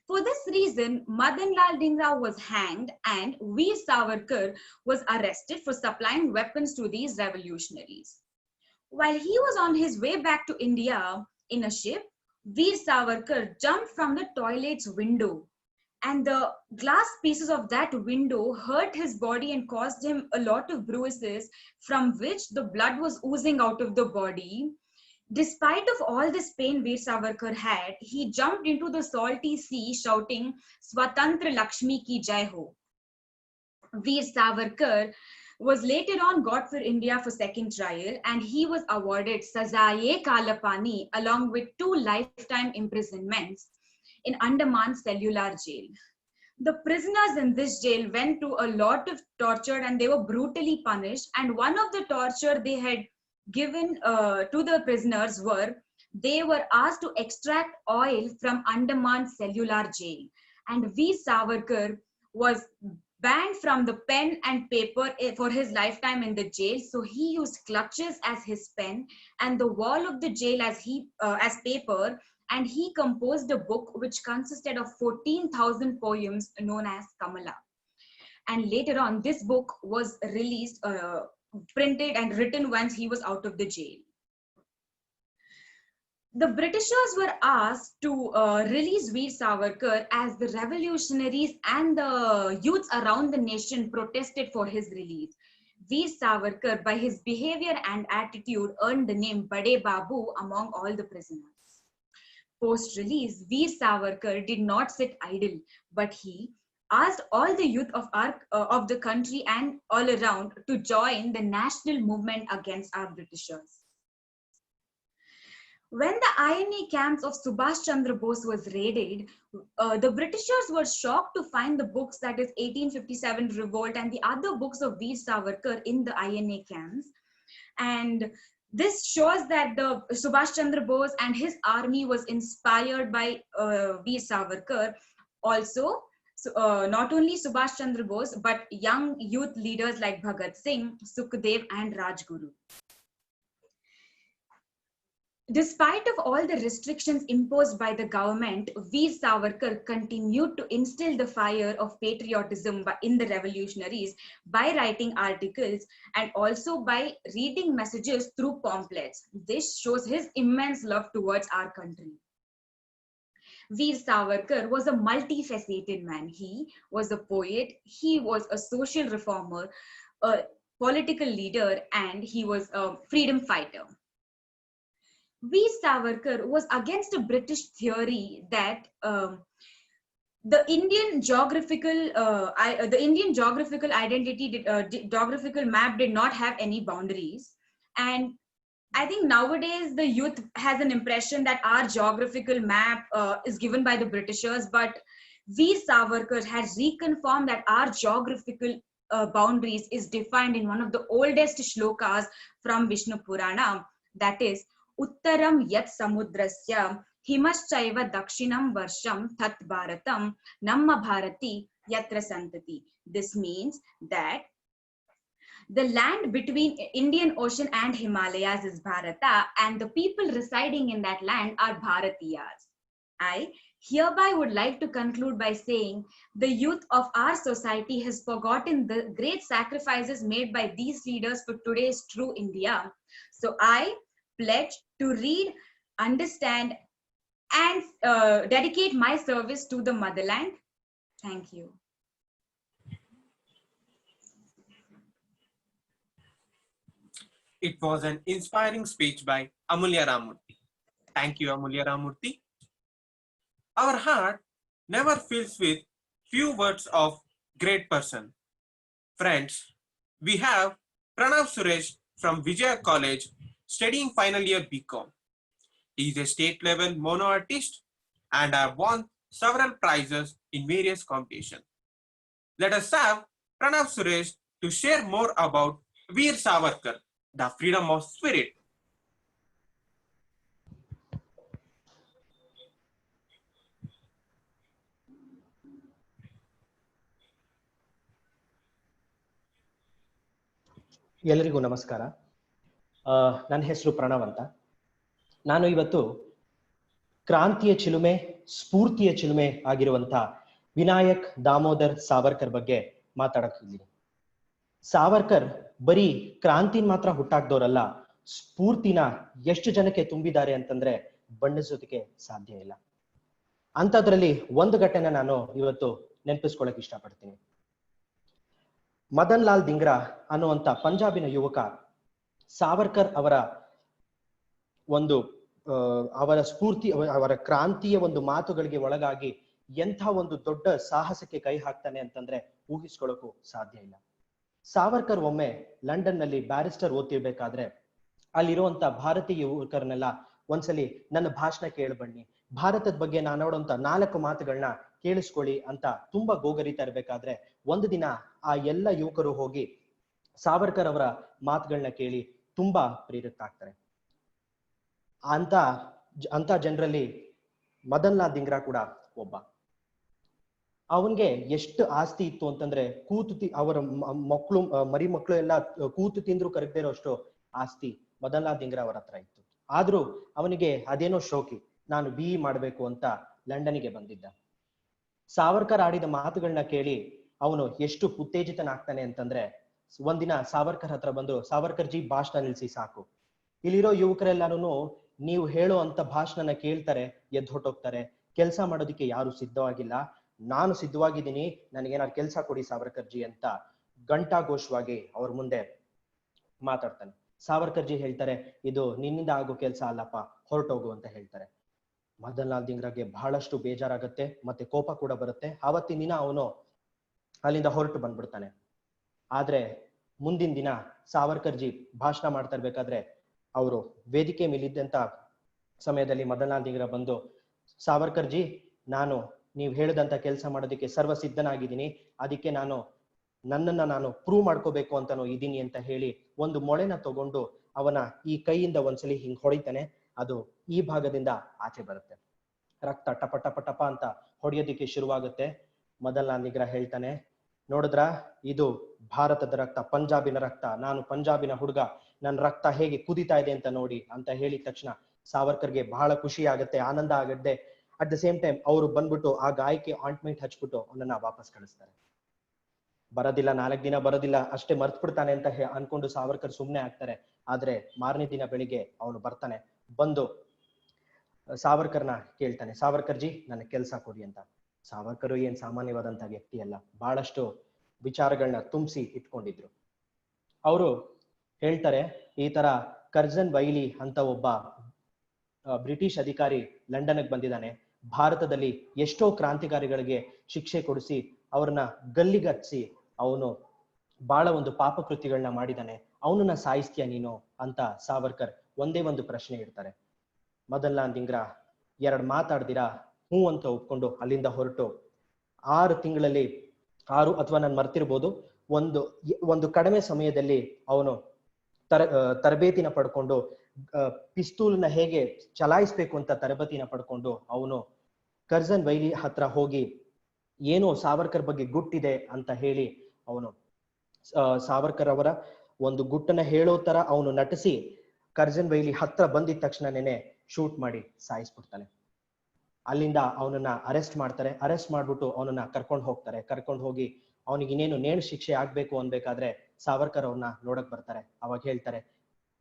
For this reason, Madan Lal Dhingra was hanged and Veer Savarkar was arrested for supplying weapons to these revolutionaries. While he was on his way back to India in a ship, Veer Savarkar jumped from the toilet's window, and the glass pieces of that window hurt his body and caused him a lot of bruises from which the blood was oozing out of the body. Despite of all this pain Veer Savarkar had, he jumped into the salty sea shouting, Swatantra Lakshmi ki jai ho. Veer Savarkar was later on got for India for second trial, and he was awarded Sazaye Kalapani along with 2 lifetime imprisonments in Andaman Cellular Jail. The prisoners in this jail went through a lot of torture and they were brutally punished, and one of the torture they had given to the prisoners were they were asked to extract oil from Andaman Cellular Jail, and Veer Savarkar was banned from the pen and paper for his lifetime in the jail. So he used clutches as his pen and the wall of the jail as paper. And he composed a book which consisted of 14,000 poems known as Kamala. And later on, this book was released, printed and written once he was out of the jail. The Britishers were asked to release Veer Savarkar as the revolutionaries and the youths around the nation protested for his release. Veer Savarkar, by his behavior and attitude, earned the name Bade Babu among all the prisoners. Post-release, Veer Savarkar did not sit idle, but he asked all the youth of the country and all around to join the national movement against our Britishers. When the INA camps of Subhash Chandra Bose was raided, the Britishers were shocked to find the books, that is 1857 Revolt and the other books of Veer Savarkar in the INA camps. And this shows that the Subhash Chandra Bose and his army was inspired by Veer Savarkar. Also, not only Subhash Chandra Bose, but young youth leaders like Bhagat Singh, Sukhdev and Rajguru. Despite of all the restrictions imposed by the government, Veer Savarkar continued to instill the fire of patriotism in the revolutionaries by writing articles and also by reading messages through pamphlets. This shows his immense love towards our country. Veer Savarkar was a multifaceted man. He was a poet, he was a social reformer, a political leader, and he was a freedom fighter. Veer Savarkar was against a British theory that the Indian geographical identity, geographical map did not have any boundaries. And I think nowadays the youth has an impression that our geographical map is given by the Britishers, but Veer Savarkar has reconfirmed that our geographical boundaries is defined in one of the oldest shlokas from Vishnu Purana, that is, Uttaram yat samudrasya himaschaiva dakshinam varsham tat bharatam namma bharati yatra santati. This means that the land between Indian Ocean and Himalayas is Bharata, and the people residing in that land are Bharatiyas. I hereby would like to conclude by saying the youth of our society has forgotten the great sacrifices made by these leaders for today's true India. So I pledge to read, understand, and dedicate my service to the motherland. Thank you. It was an inspiring speech by Amulya Ramamurthy. Thank you, Amulya Ramamurthy. Our heart never fills with few words of great person. Friends, we have Pranav Suresh from Vijaya College studying final year BCom. He is a state level mono artist and have won several prizes in various competitions. Let us have Pranav Suresh to share more about Veer Savarkar, the freedom of spirit. ಎಲ್ಲರಿಗೂ ನಮಸ್ಕಾರ. ನನ್ನ ಹೆಸರು ಪ್ರಣವ್ ಅಂತ. ನಾನು ಇವತ್ತು ಕ್ರಾಂತಿಯ ಚಿಲುಮೆ, ಸ್ಫೂರ್ತಿಯ ಚಿಲುಮೆ ಆಗಿರುವಂತ ವಿನಾಯಕ್ ದಾಮೋದರ್ ಸಾವರ್ಕರ್ ಬಗ್ಗೆ ಮಾತಾಡಕ್ಕಿದ್ದೀನಿ. ಸಾವರ್ಕರ್ ಬರೀ ಕ್ರಾಂತಿನ ಮಾತ್ರ ಹುಟ್ಟಾಕ್ದವ್ರಲ್ಲ, ಸ್ಫೂರ್ತಿನ ಎಷ್ಟು ಜನಕ್ಕೆ ತುಂಬಿದ್ದಾರೆ ಅಂತಂದ್ರೆ ಬಣ್ಣಿಸೋದಕ್ಕೆ ಸಾಧ್ಯ ಇಲ್ಲ. ಅಂಥದ್ರಲ್ಲಿ ಒಂದು ಘಟನೆ ನಾನು ಇವತ್ತು ನೆನಪಿಸ್ಕೊಳಕ್ ಇಷ್ಟಪಡ್ತೀನಿ. ಮದನ್ ಲಾಲ್ ದಿಂಗ್ರಾ ಅನ್ನುವಂತ ಪಂಜಾಬಿನ ಯುವಕ ಸಾವರ್ಕರ್ ಅವರ ಸ್ಫೂರ್ತಿ, ಅವರ ಕ್ರಾಂತಿಯ ಒಂದು ಮಾತುಗಳಿಗೆ ಒಳಗಾಗಿ ಎಂಥ ಒಂದು ದೊಡ್ಡ ಸಾಹಸಕ್ಕೆ ಕೈ ಹಾಕ್ತಾನೆ ಅಂತಂದ್ರೆ ಊಹಿಸ್ಕೊಳ್ಳೋಕು ಸಾಧ್ಯ ಇಲ್ಲ. ಸಾವರ್ಕರ್ ಒಮ್ಮೆ ಲಂಡನ್ ನಲ್ಲಿ ಬ್ಯಾರಿಸ್ಟರ್ ಓದ್ತಿರ್ಬೇಕಾದ್ರೆ ಅಲ್ಲಿರುವಂತ ಭಾರತೀಯ ಯುವಕರನ್ನೆಲ್ಲ ಒಂದ್ಸಲಿ ನನ್ನ ಭಾಷಣ ಕೇಳ್ಬನ್ನಿ, ಭಾರತದ ಬಗ್ಗೆ ನಾನು ನೋಡೋಂತ 4 ಮಾತುಗಳನ್ನ ಕೇಳಿಸ್ಕೊಳ್ಳಿ ಅಂತ ತುಂಬಾ ಗೋಗರಿತಾ ಇರ್ಬೇಕಾದ್ರೆ ಒಂದು ದಿನ ಆ ಎಲ್ಲ ಯುವಕರು ಹೋಗಿ ಸಾವರ್ಕರ್ ಅವರ ಮಾತುಗಳನ್ನ ಕೇಳಿ ತುಂಬಾ ಪ್ರೇರಿತರಾಗ್ತಾರೆ. ಅಂತ ಜನರಲ್ಲಿ ಮದನ್ ಲಾಲ್ ದಿಂಗ್ರಾ ಕೂಡ ಒಬ್ಬ. ಅವನ್ಗೆ ಎಷ್ಟು ಆಸ್ತಿ ಇತ್ತು ಅಂತಂದ್ರೆ ಅವರ ಮಕ್ಕಳು ಮರಿ ಮಕ್ಕಳು ಎಲ್ಲ ಕೂತು ತಿಂದ್ರು ಕರಗದೇ ಇರೋ ಅಷ್ಟು ಆಸ್ತಿ ಮದನ್ಲಾಲ್ ಧಿಂಗ್ರಾ ಅವರ ಹತ್ರ ಇತ್ತು. ಆದ್ರೂ ಅವನಿಗೆ ಅದೇನೋ ಶೋಕಿ, ನಾನು BE ಮಾಡ್ಬೇಕು ಅಂತ ಲಂಡನ್ಗೆ ಬಂದಿದ್ದ. ಸಾವರ್ಕರ್ ಆಡಿದ ಮಾತುಗಳನ್ನ ಕೇಳಿ ಅವನು ಎಷ್ಟು ಉತ್ತೇಜಿತನಾಗ್ತಾನೆ ಅಂತಂದ್ರೆ, ಒಂದಿನ ಸಾವರ್ಕರ್ ಹತ್ರ ಬಂದು, ಸಾವರ್ಕರ್ ಜಿ ಭಾಷಣ ನಿಲ್ಸಿ ಸಾಕು, ಇಲ್ಲಿರೋ ಯುವಕರೆಲ್ಲಾನು ನೀವು ಹೇಳೋ ಅಂತ ಭಾಷಣನ ಕೇಳ್ತಾರೆ, ಎದ್ದು ಹೊಟ್ಟೋಗ್ತಾರೆ, ಕೆಲಸ ಮಾಡೋದಕ್ಕೆ ಯಾರು ಸಿದ್ಧವಾಗಿಲ್ಲ, ನಾನು ಸಿದ್ಧವಾಗಿದ್ದೀನಿ, ನನಗೇನಾದ್ರು ಕೆಲಸ ಕೊಡಿ ಸಾವರ್ಕರ್ ಜಿ ಅಂತ ಘಂಟಾಘೋಷವಾಗಿ ಅವ್ರ ಮುಂದೆ ಮಾತಾಡ್ತಾನೆ. ಸಾವರ್ಕರ್ ಜಿ ಹೇಳ್ತಾರೆ, ಇದು ನಿನ್ನಿಂದ ಆಗೋ ಕೆಲಸ ಅಲ್ಲಪ್ಪ, ಹೊರಟೋಗು ಅಂತ ಹೇಳ್ತಾರೆ. ಮದನ್ಲಾಲ್ ಧಿಂಗ್ರಾಗೆ ಬಹಳಷ್ಟು ಬೇಜಾರಾಗತ್ತೆ, ಮತ್ತೆ ಕೋಪ ಕೂಡ ಬರುತ್ತೆ. ಆವತ್ತಿನ ದಿನ ಅವನು ಅಲ್ಲಿಂದ ಹೊರಟು ಬಂದ್ಬಿಡ್ತಾನೆ. ಆದ್ರೆ ಮುಂದಿನ ದಿನ ಸಾವರ್ಕರ್ ಜಿ ಭಾಷಣ ಮಾಡ್ತಾ ಇರ್ಬೇಕಾದ್ರೆ ಅವರು ವೇದಿಕೆ ಮೇಲಿದ್ದಂತ ಸಮಯದಲ್ಲಿ ಮದನ್ಲಾಲ್ ಧಿಂಗ್ರಾ ಬಂದು, ಸಾವರ್ಕರ್ ಜಿ, ನಾನು ನೀವು ಹೇಳಿದಂತ ಕೆಲಸ ಮಾಡೋದಕ್ಕೆ ಸರ್ವ ಸಿದ್ಧನಾಗಿದ್ದೀನಿ, ಅದಕ್ಕೆ ನನ್ನನ್ನ ನಾನು ಪ್ರೂವ್ ಮಾಡ್ಕೋಬೇಕು ಅಂತಾನು ಇದೀನಿ ಅಂತ ಹೇಳಿ ಒಂದು ಮೊಳೆನ ತಗೊಂಡು ಅವನ ಈ ಕೈಯಿಂದ ಒಂದ್ಸಲಿ ಹಿಂಗ್ ಹೊಡಿತಾನೆ. ಅದು ಈ ಭಾಗದಿಂದ ಆಚೆ ಬರುತ್ತೆ, ರಕ್ತ ಟಪ ಟಪ ಟಪ ಅಂತ ಹೊಡೆಯೋದಿಕ್ಕೆ ಶುರುವಾಗುತ್ತೆ. ಮದನ್ಲಾಲ್ ಧಿಂಗ್ರಾ ಹೇಳ್ತಾನೆ, ನೋಡಿದ್ರ, ಇದು ಭಾರತದ ರಕ್ತ, ಪಂಜಾಬಿನ ರಕ್ತ, ನಾನು ಪಂಜಾಬಿನ ಹುಡುಗ, ನನ್ನ ರಕ್ತ ಹೇಗೆ ಕುದಿತಾ ಇದೆ ಅಂತ ನೋಡಿ ಅಂತ ಹೇಳಿದ ತಕ್ಷಣ ಸಾವರ್ಕರ್ಗೆ ಬಹಳ ಖುಷಿ ಆಗತ್ತೆ, ಆನಂದ ಆಗತ್ತೆ. ಅಟ್ ದ ಸೇಮ್ ಟೈಮ್ ಅವರು ಬಂದ್ಬಿಟ್ಟು ಆ ಗಾಯಕ್ಕೆ ಆಯಿಂಟ್ಮೆಂಟ್ ಹಚ್ಬಿಟ್ಟು ಅವನನ್ನ ವಾಪಸ್ ಕಳಿಸ್ತಾರೆ. ಬರೋದಿಲ್ಲ, 4 ದಿನ ಬರೋದಿಲ್ಲ, ಅಷ್ಟೇ ಮರ್ತ್ ಬಿಡ್ತಾನೆ ಅಂತ ಅನ್ಕೊಂಡು ಸಾವರ್ಕರ್ ಸುಮ್ನೆ ಆಗ್ತಾರೆ. ಆದ್ರೆ ಮಾರನೇ ದಿನ ಬೆಳಿಗ್ಗೆ ಅವನು ಬರ್ತಾನೆ. ಬಂದು ಸಾವರ್ಕರ್ನ ಕೇಳ್ತಾನೆ, ಸಾವರ್ಕರ್ ಜಿ, ನನಗೆ ಕೆಲಸ ಕೊಡಿ ಅಂತ. ಸಾವರ್ಕರ್ ಏನ್ ಸಾಮಾನ್ಯವಾದಂತ ವ್ಯಕ್ತಿ ಅಲ್ಲ, ಬಹಳಷ್ಟು ವಿಚಾರಗಳನ್ನ ತುಂಬಿಸಿ ಇಟ್ಕೊಂಡಿದ್ರು. ಅವರು ಹೇಳ್ತಾರೆ, ಈ ತರ ಕರ್ಜನ್ ವೈಲಿ ಅಂತ ಒಬ್ಬ ಬ್ರಿಟಿಷ್ ಅಧಿಕಾರಿ ಲಂಡನ್ಗೆ ಬಂದಿದ್ದಾನೆ, ಭಾರತದಲ್ಲಿ ಎಷ್ಟೋ ಕ್ರಾಂತಿಕಾರಿಗಳಿಗೆ ಶಿಕ್ಷೆ ಕೊಡಿಸಿ ಅವ್ರನ್ನ ಗಲ್ಲಿಗಚ್ಚಿಸಿ ಅವನು ಬಹಳ ಒಂದು ಪಾಪ ಕೃತ್ಯಗಳನ್ನ ಮಾಡಿದಾನೆ, ಅವನನ್ನ ಸಾಯಿಸ್ತೀಯ ನೀನು ಅಂತ ಸಾವರ್ಕರ್ ಒಂದೇ ಒಂದು ಪ್ರಶ್ನೆ ಇಡ್ತಾರೆ. ಮದನ್ಲಾಲ್ ಧಿಂಗ್ರಾ 2 ಮಾತಾಡ್ದಿರಾ ಹ್ಞೂ ಅಂತ ಒಪ್ಕೊಂಡು ಅಲ್ಲಿಂದ ಹೊರಟು 6 ತಿಂಗಳಲ್ಲಿ 6 ಅಥವಾ ನಾನು ಮರ್ತಿರ್ಬೋದು, ಒಂದು ಕಡಿಮೆ ಸಮಯದಲ್ಲಿ ಅವನು ತರಬೇತಿನ ಪಡ್ಕೊಂಡು ಪಿಸ್ತೂಲ್ನ ಹೇಗೆ ಚಲಾಯಿಸ್ಬೇಕು ಅಂತ ತರಬೇತಿನ ಪಡ್ಕೊಂಡು ಅವನು ಕರ್ಜನ್ ವೈಲಿ ಹತ್ರ ಹೋಗಿ ಏನೋ ಸಾವರ್ಕರ್ ಬಗ್ಗೆ ಗುಟ್ಟಿದೆ ಅಂತ ಹೇಳಿ ಅವನು ಸಾವರ್ಕರ್ ಅವರ ಒಂದು ಗುಟ್ಟನ್ನ ಹೇಳೋ ತರ ಅವನು ನಟಿಸಿ ಕರ್ಜನ್ ವೈಲಿ ಹತ್ರ ಬಂದಿದ ತಕ್ಷಣನೇ ಶೂಟ್ ಮಾಡಿ ಸಾಯಿಸ್ಬಿಡ್ತಾನೆ. ಅಲ್ಲಿಂದ ಅವನನ್ನ ಅರೆಸ್ಟ್ ಮಾಡ್ತಾರೆ. ಅರೆಸ್ಟ್ ಮಾಡ್ಬಿಟ್ಟು ಅವನನ್ನ ಕರ್ಕೊಂಡು ಹೋಗಿ ಅವನಿಗೆ ಇನ್ನೇನು ನೇಣು ಶಿಕ್ಷೆ ಆಗ್ಬೇಕು ಅನ್ಬೇಕಾದ್ರೆ ಸಾವರ್ಕರ್ ಅವ್ರನ್ನ ನೋಡಕ್ ಬರ್ತಾರೆ. ಅವಾಗ ಹೇಳ್ತಾರೆ,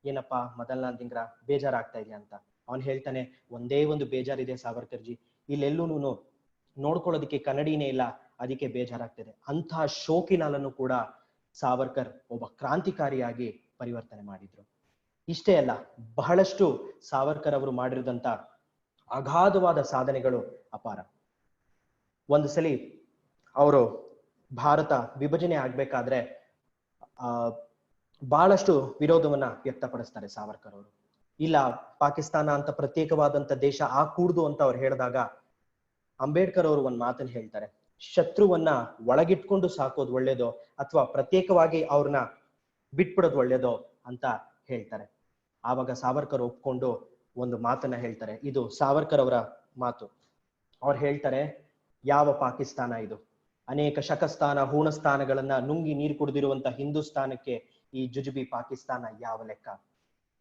ಏನಪ್ಪ ಮದನ್ಲಾಲ್ ಧಿಂಗ್ರಾ, ಬೇಜಾರಾಗ್ತಾ ಇದೆಯಾ ಅಂತ. ಅವನ್ ಹೇಳ್ತಾನೆ, ಒಂದೇ ಒಂದು ಬೇಜಾರಿದೆ ಸಾವರ್ಕರ್ ಜಿ, ಇಲ್ಲೆಲ್ಲೂನು ನೋಡ್ಕೊಳ್ಳೋದಕ್ಕೆ ಕನ್ನಡಿನೇ ಇಲ್ಲ, ಅದಕ್ಕೆ ಬೇಜಾರಾಗ್ತಿದೆ. ಅಂತಹ ಶೋಕಿಲಾಲನ್ನು ಕೂಡ ಸಾವರ್ಕರ್ ಒಬ್ಬ ಕ್ರಾಂತಿಕಾರಿಯಾಗಿ ಪರಿವರ್ತನೆ ಮಾಡಿದ್ರು. ಇಷ್ಟೇ ಅಲ್ಲ, ಬಹಳಷ್ಟು ಸಾವರ್ಕರ್ ಅವರು ಮಾಡಿರೋದಂತ ಅಗಾಧವಾದ ಸಾಧನೆಗಳು ಅಪಾರ. ಒಂದು ಸಲಿ ಅವರು ಭಾರತ ವಿಭಜನೆ ಆಗ್ಬೇಕಾದ್ರೆ ಬಹಳಷ್ಟು ವಿರೋಧವನ್ನ ವ್ಯಕ್ತಪಡಿಸ್ತಾರೆ ಸಾವರ್ಕರ್ ಅವರು. ಇಲ್ಲ, ಪಾಕಿಸ್ತಾನ ಅಂತ ಪ್ರತ್ಯೇಕವಾದಂತ ದೇಶ ಕೂಡ್ದು ಅಂತ ಅವ್ರು ಹೇಳಿದಾಗ ಅಂಬೇಡ್ಕರ್ ಅವರು ಒಂದ್ ಮಾತನ್ನ ಹೇಳ್ತಾರೆ, ಶತ್ರುವನ್ನ ಒಳಗಿಟ್ಕೊಂಡು ಸಾಕೋದು ಒಳ್ಳೇದೋ ಅಥವಾ ಪ್ರತ್ಯೇಕವಾಗಿ ಅವ್ರನ್ನ ಬಿಟ್ಬಿಡೋದು ಒಳ್ಳೇದೋ ಅಂತ ಹೇಳ್ತಾರೆ. ಆವಾಗ ಸಾವರ್ಕರ್ ಒಪ್ಕೊಂಡು ಒಂದು ಮಾತನ್ನ ಹೇಳ್ತಾರೆ. ಇದು ಸಾವರ್ಕರ್ ಅವರ ಮಾತು. ಅವ್ರು ಹೇಳ್ತಾರೆ, ಯಾವ ಪಾಕಿಸ್ತಾನ ಇದು? ಅನೇಕ ಶಕಸ್ಥಾನ ಹೂಣಸ್ಥಾನಗಳನ್ನ ನುಂಗಿ ನೀರು ಕುಡಿದಿರುವಂತ ಹಿಂದೂಸ್ತಾನಕ್ಕೆ ಈ ಜುಜುಬಿ ಪಾಕಿಸ್ತಾನ ಯಾವ ಲೆಕ್ಕ?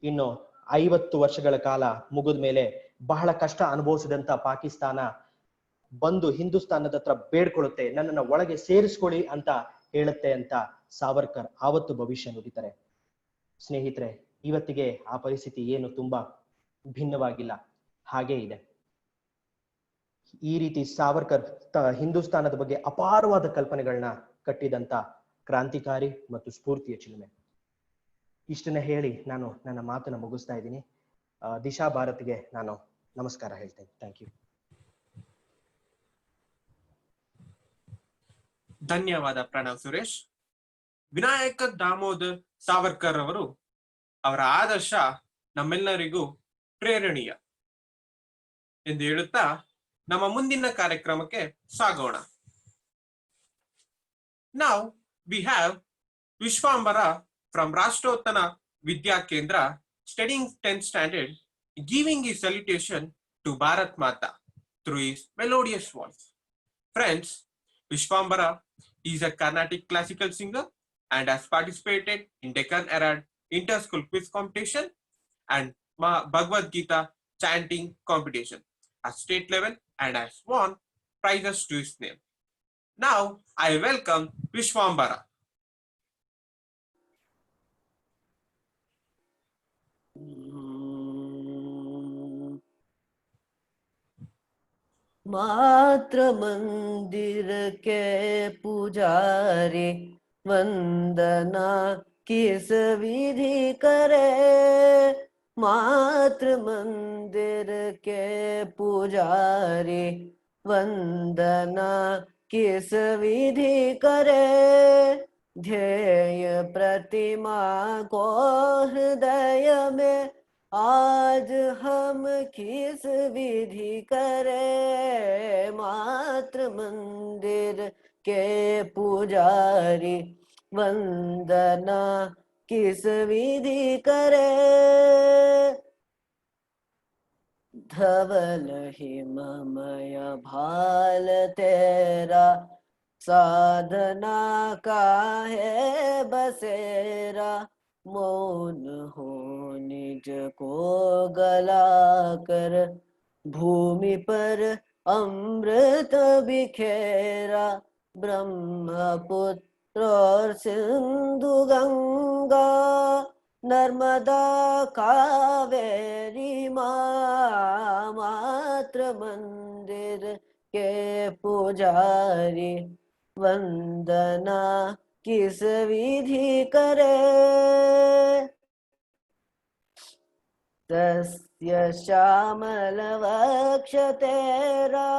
ಇನ್ನು 50 ವರ್ಷಗಳ ಕಾಲ ಮುಗಿದ ಮೇಲೆ ಬಹಳ ಕಷ್ಟ ಅನುಭವಿಸಿದಂತ ಪಾಕಿಸ್ತಾನ ಬಂದು ಹಿಂದೂಸ್ತಾನದ ಹತ್ರ ಬೇಡ್ಕೊಳ್ಳುತ್ತೆ, ನನ್ನನ್ನ ಒಳಗೆ ಸೇರಿಸ್ಕೊಳ್ಳಿ ಅಂತ ಹೇಳುತ್ತೆ ಅಂತ ಸಾವರ್ಕರ್ ಆವತ್ತು ಭವಿಷ್ಯ ನುಡಿತಾರೆ. ಸ್ನೇಹಿತರೆ, ಇವತ್ತಿಗೆ ಆ ಪರಿಸ್ಥಿತಿ ಏನು ತುಂಬಾ ಭಿನ್ನವಾಗಿಲ್ಲ, ಹಾಗೇ ಇದೆ. ಈ ರೀತಿ ಸಾವರ್ಕರ್ ಹಿಂದೂಸ್ತಾನದ ಬಗ್ಗೆ ಅಪಾರವಾದ ಕಲ್ಪನೆಗಳನ್ನ ಕಟ್ಟಿದಂತ ಕ್ರಾಂತಿಕಾರಿ ಮತ್ತು ಸ್ಫೂರ್ತಿಯ ಚಿಲುಮೆ. ಇಷ್ಟನ್ನ ಹೇಳಿ ನಾನು ನನ್ನ ಮಾತನ್ನ ಮುಗಿಸ್ತಾ ಇದ್ದೀನಿ. ದಿಶಾ ಭಾರತ್ಗೆ ನಾನು ನಮಸ್ಕಾರ ಹೇಳ್ತೇನೆ. Thank you. ಧನ್ಯವಾದ ಪ್ರಣವ್ ಸುರೇಶ್. ವಿನಾಯಕ ದಾಮೋದರ್ ಸಾವರ್ಕರ್ ಅವರ ಆದರ್ಶ ನಮ್ಮೆಲ್ಲರಿಗೂ ಪ್ರೇರಣೀಯ ಎಂದು ಹೇಳುತ್ತಾ ನಮ್ಮ ಮುಂದಿನ ಕಾರ್ಯಕ್ರಮಕ್ಕೆ ಸಾಗೋಣ. Now we have Vishwambara from Rashtrotana Vidya Kendra studying 10th standard, giving his salutation to Bharat Mata through his melodious voice. Friends, Vishwambara is a Carnatic classical singer and has participated in Deccan Era Inter-School Quiz Competition and Bhagavad Gita chanting competition at state level and has won prizes to his name. Now, I welcome Vishwambara. मात्र मंदिर के पुजारी वंदना किस विधि करे, मात्र मंदिर के पुजारी वंदना किस विधि करे, ध्येय प्रतिमा को हृदय में आज हम किस विधि करे, मात्र मंदिर के पुजारी वंदना किस विधि करे, धवल हिममय भाल तेरा साधना का है बसेरा, मौन हो निज को गला कर भूमि पर अमृत बिखेरा, ब्रह्मपुत्र और सिंधु गंगा नर्मदा कावेरी माँ, मात्र मंदिर के पुजारी वंदना किस विधि करे, तस्य श्यामल वक्ष तेरा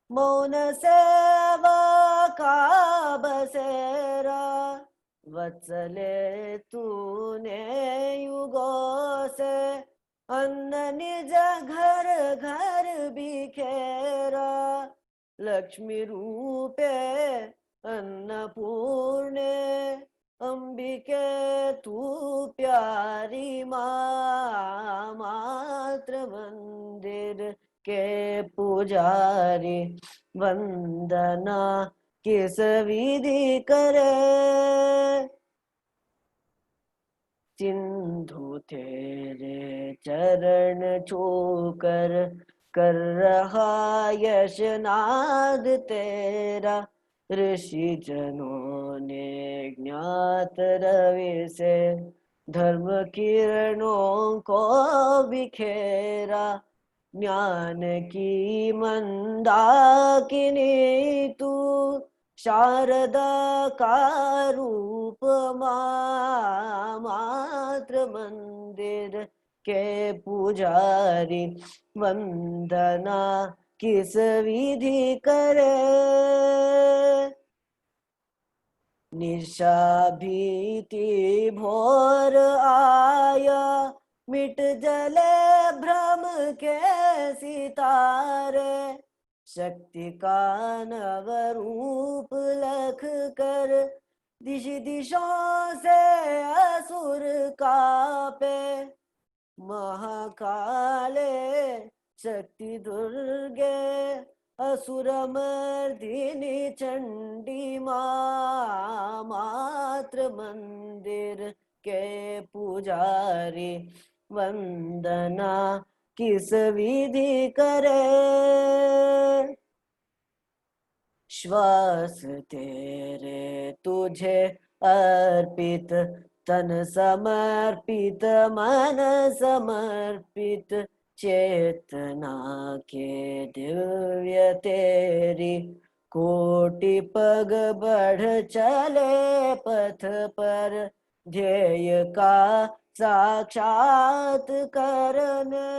मौन सेवा का बसेरा, वत्सले तूने युगों से अन्न निज घर घर बिखेरा, लक्ष्मी रूपे अन्नपूर्णे अंबिके तू प्यारी माँ, मात्र मंदिर के पुजारी वंदना किस विधि करे, सिंधु तेरे चरण छूकर कर रहा यशनाद तेरा, ऋषि जनों ने ज्ञात रवि से धर्म किरणों को बिखेरा, ज्ञान की मंदाकिनी तू शारदा का रूप माँ, मात्र मंदिर के पुजारी वंदना किस विधि करे, निशा भीति भोर आया मिट जले भ्रम के सितारे, शक्ति का नव रूप लख कर दिश दिशों से असुर कापे, महाकाले शक्ति दुर्गे असुर मर्दिनी चंडी माँ, मात्र मंदिर के पुजारी वंदना किस विधि करे, श्वास तेरे तुझे अर्पित तन समर्पित मन समर्पित, चेतना के दिव्य तेरी कोटि पग बढ़ चले पथ पर, ध्येय का साक्षात करने,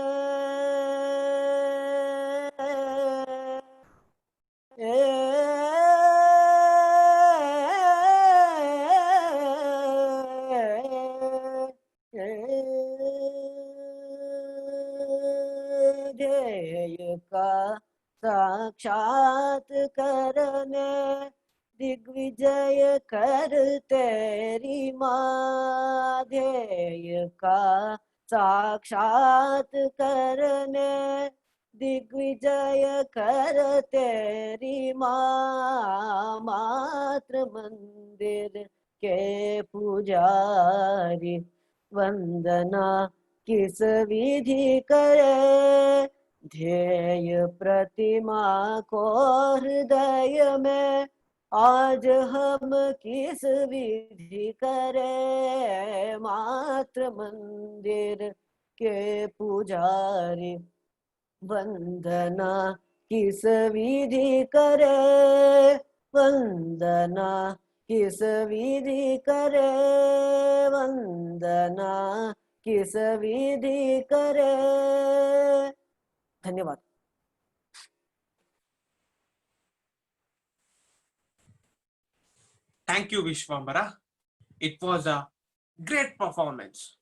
ध्येय का साक्षात करने, दिग्विजय कर तेरी माँ, ध्येय का साक्षात करने, दिग्विजय कर तेरी माँ, मातृ मंदिर के पुजारी, वंदना किस विधि करे, ध्येय प्रतिमा को हृदय में, आज हम किस विधि करे, मातृ मंदिर के पुजारी, वंदना किस विधि करे, वंदना किस विधि करे, वंदना किस विधि करे। धन्यवाद। Thank you, Vishwambara. It was a great performance.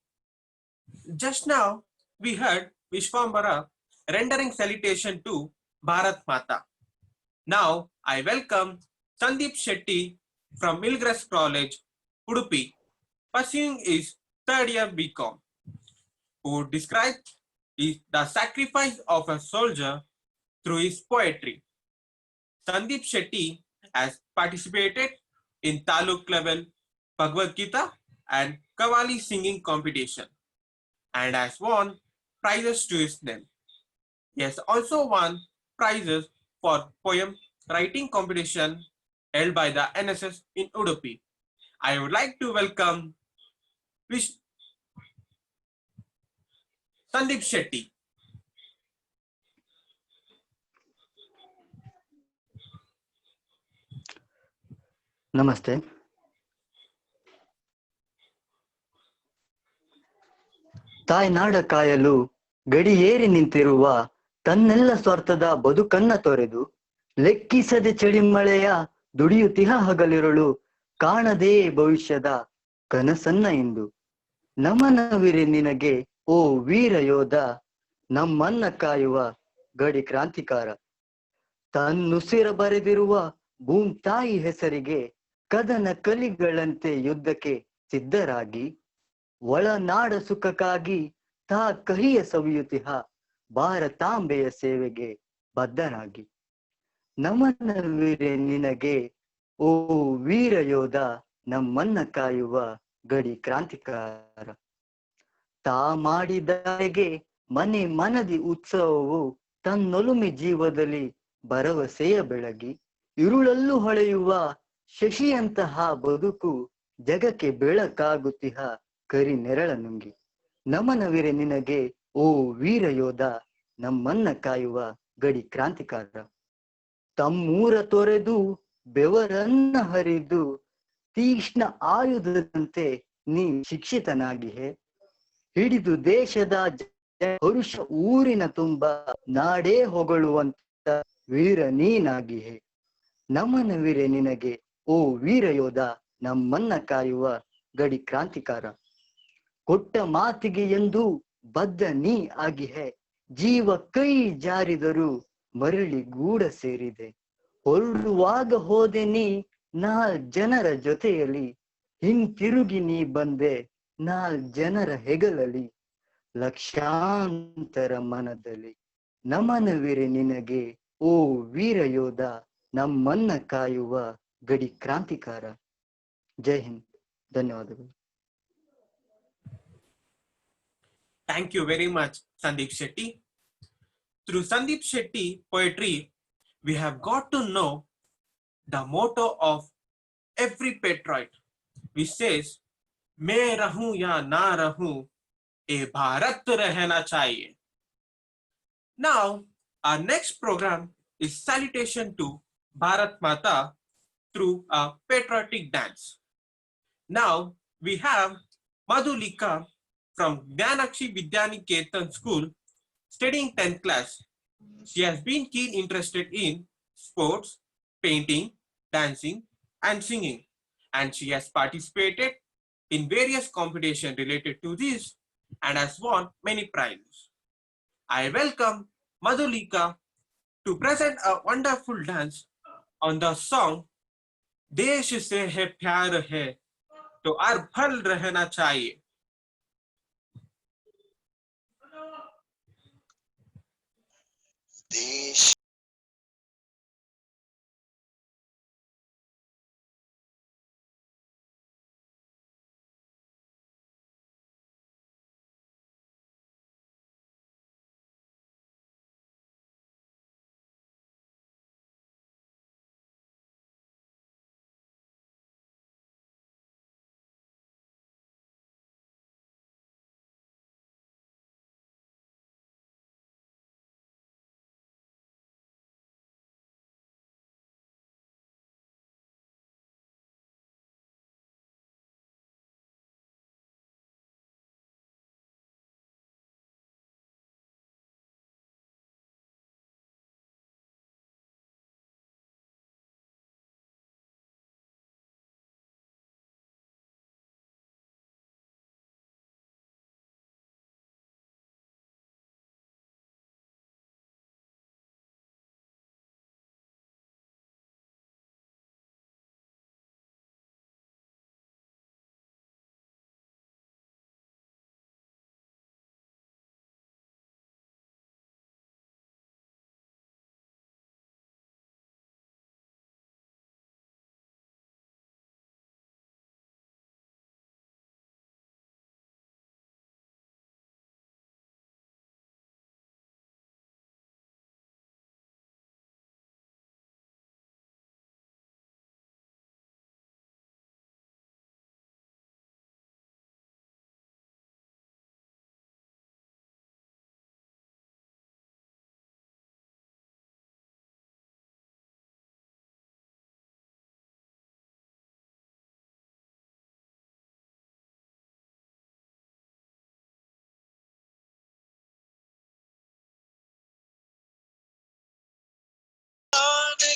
Just now, we heard Vishwambara rendering salutation to Bharat Mata. Now, I welcome Sandeep Shetty from Milgras College, Udupi, pursuing his third year BCom, who describes the sacrifice of a soldier through his poetry. Sandeep Shetty has participated in Taluk level Bhagavad Gita and Kavali singing competition and has won prizes to his name. He has also won prizes for poem writing competition held by the NSS in Udupi. I would like to welcome Sandeep Shetty. ನಮಸ್ತೆ. ತಾಯ್ನಾಡ ಕಾಯಲು ಗಡಿಯೇರಿ ನಿಂತಿರುವ ತನ್ನೆಲ್ಲ ಸ್ವಾರ್ಥದ ಬದುಕನ್ನ ತೊರೆದು ಲೆಕ್ಕಿಸದೆ ಚಳಿಮಳೆಯ ದುಡಿಯುತ್ತಿಹ ಹಗಲಿರುಳು ಕಾಣದೇ ಭವಿಷ್ಯದ ಕನಸನ್ನ ಇಂದು ನಮನವಿರೆ ನಿನಗೆ ಓ ವೀರ ಯೋಧ, ನಮ್ಮನ್ನ ಕಾಯುವ ಗಡಿ ಕ್ರಾಂತಿಕಾರ. ತನ್ನುಸಿರ ಬರೆದಿರುವ ಭೂಮ್ ತಾಯಿ ಹೆಸರಿಗೆ ಕದನ ಕಲಿಗಳಂತೆ ಯುದ್ಧಕ್ಕೆ ಸಿದ್ಧರಾಗಿ, ಒಳನಾಡ ಸುಖಕ್ಕಾಗಿ ತಾ ಕಹಿಯ ಸವಿಯುತಿಹ ಭಾರತಾಂಬೆಯ ಸೇವೆಗೆ ಬದ್ಧರಾಗಿ. ನಮನವಿರೆ ನಿನಗೆ ಓ ವೀರ ಯೋಧ, ನಮ್ಮನ್ನ ಕಾಯುವ ಗಡಿ ಕ್ರಾಂತಿಕಾರ. ತಾ ಮಾಡಿದಾಗೆ ಮನೆ ಮನದಿ ಉತ್ಸವವು ತನ್ನೊಲುಮೆ ಜೀವದಲ್ಲಿ ಭರವಸೆಯ ಬೆಳಗಿ, ಇರುಳಲ್ಲೂ ಹೊಳೆಯುವ ಶಶಿಯಂತಹ ಬದುಕು ಜಗಕ್ಕೆ ಬೆಳಕಾಗುತ್ತಿಹ ಕರಿ ನೆರಳ ನುಂಗಿ. ನಮನವಿರೆ ನಿನಗೆ ಓ ವೀರ ಯೋಧ, ನಮ್ಮನ್ನ ಕಾಯುವ ಗಡಿ ಕ್ರಾಂತಿಕಾರ. ತಮ್ಮೂರ ತೊರೆದು ಬೆವರನ್ನ ಹರಿದು ತೀಕ್ಷ್ಣ ಆಯುಧದಂತೆ ನೀ ಶಿಕ್ಷಿತನಾಗಿಹೆ, ಹಿಡಿದು ದೇಶದ ಪರುಷ ಊರಿನ ತುಂಬ ನಾಡೇ ಹೊಗಳುವಂತ ವೀರ ನೀನಾಗಿಹೆ. ನಮನವಿರೆ ನಿನಗೆ ಓ ವೀರ ಯೋಧ, ನಮ್ಮನ್ನ ಕಾಯುವ ಗಡಿ ಕ್ರಾಂತಿಕಾರ. ಕೊಟ್ಟ ಮಾತಿಗೆ ಎಂದು ಬದ್ಧ ನೀ ಆಗಿಹೆ, ಜೀವ ಕೈ ಜಾರಿದರೂ ಮರಳಿ ಗೂಡ ಸೇರಿದೆ. ಹೊರಡುವಾಗ ಹೋದೆ ನೀ ಜನರ ಜೊತೆಯಲ್ಲಿ, ಹಿಂತಿರುಗಿ ನೀ ಬಂದೆ ಜನರ ಹೆಗಲಲ್ಲಿ, ಲಕ್ಷಾಂತರ ಮನದಲ್ಲಿ. ನಮನವಿರೆ ನಿನಗೆ ಓ ವೀರ ಯೋಧ, ನಮ್ಮನ್ನ ಕಾಯುವ ಗಡಿ ಕ್ರಾಂತಿಕಾರ. ಜೈ ಹಿಂದ್. ಧನ್ಯವಾದಗಳು. Thank you very much, Sandeep Shetty. Through Sandeep Shetty poetry, we have got to know the motto of every patriot, which says, मैं रहूं या ना रहूं, ए भारत रहना चाहिए. Now, our next program is salutation to Bharat Mata through a patriotic dance. Now, we have Madhulika from Jnanakshi Vidyaniketan School studying 10th class. She has been keen interested in sports, painting, dancing, and singing, and she has participated in various competitions related to this and has won many prizes. I welcome Madhulika to present a wonderful dance on the song देश से है प्यार है तो हर पल रहना चाहिए. देश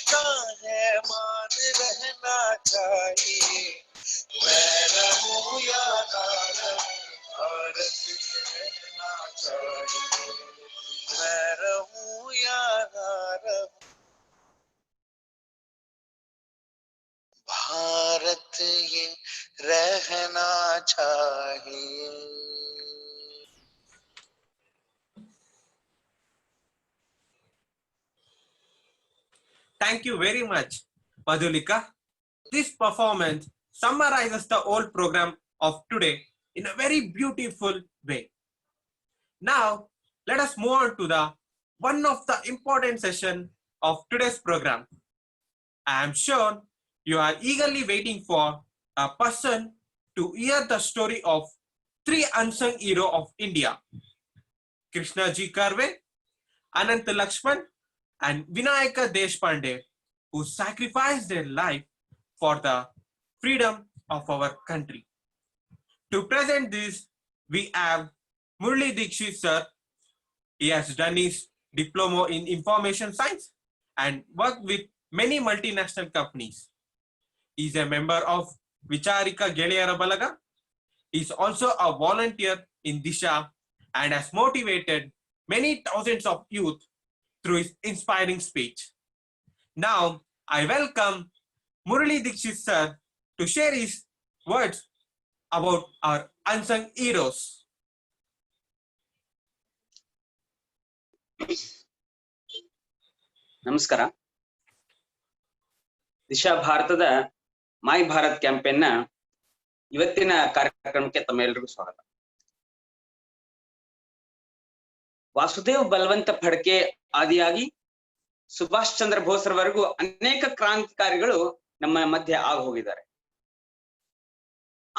का है मान रहना चाहिए मैं रहूं या ना रहूं भारत रहना चाहिए मैं रहूं या ना रहूं भारत ये रहना चाहिए. Thank you very much, Madhulika. This performance summarizes the whole program of today in a very beautiful way. Now, let us move on to the one of the important session of today's program. I am sure you are eagerly waiting for a person to hear the story of three unsung heroes of India: Krishna Ji Karve, Anant Lakshman, and Vinayaka Deshpande, who sacrificed their life for the freedom of our country. To present this, we have Murli Dikshit sir. He has done his diploma in information science and worked with many multinational companies. He is a member of Vicharika Geliyara Balaga. He is also a volunteer in Disha and has motivated many thousands of youth through his inspiring speech. Now, I welcome Murli Dikshit sir to share his words about our unsung heroes. ನಮಸ್ಕಾರ. ದಿಶಾ ಭಾರತದ ಮೈ ಭಾರತ್ ಕ್ಯಾಂಪೇನ್ ನ ಇವತ್ತಿನ ಕಾರ್ಯಕ್ರಮಕ್ಕೆ ತಮ್ಮೆಲ್ಲರಿಗೂ ಸ್ವಾಗತ. ವಾಸುದೇವ್ ಬಲವಂತ ಫಡ್ಕೆ ಆದಿಯಾಗಿ ಸುಭಾಷ್ ಚಂದ್ರ ಬೋಸ್ರವರೆಗೂ ಅನೇಕ ಕ್ರಾಂತಿಕಾರಿಗಳು ನಮ್ಮ ಮಧ್ಯೆ ಆಗಿ ಹೋಗಿದ್ದಾರೆ.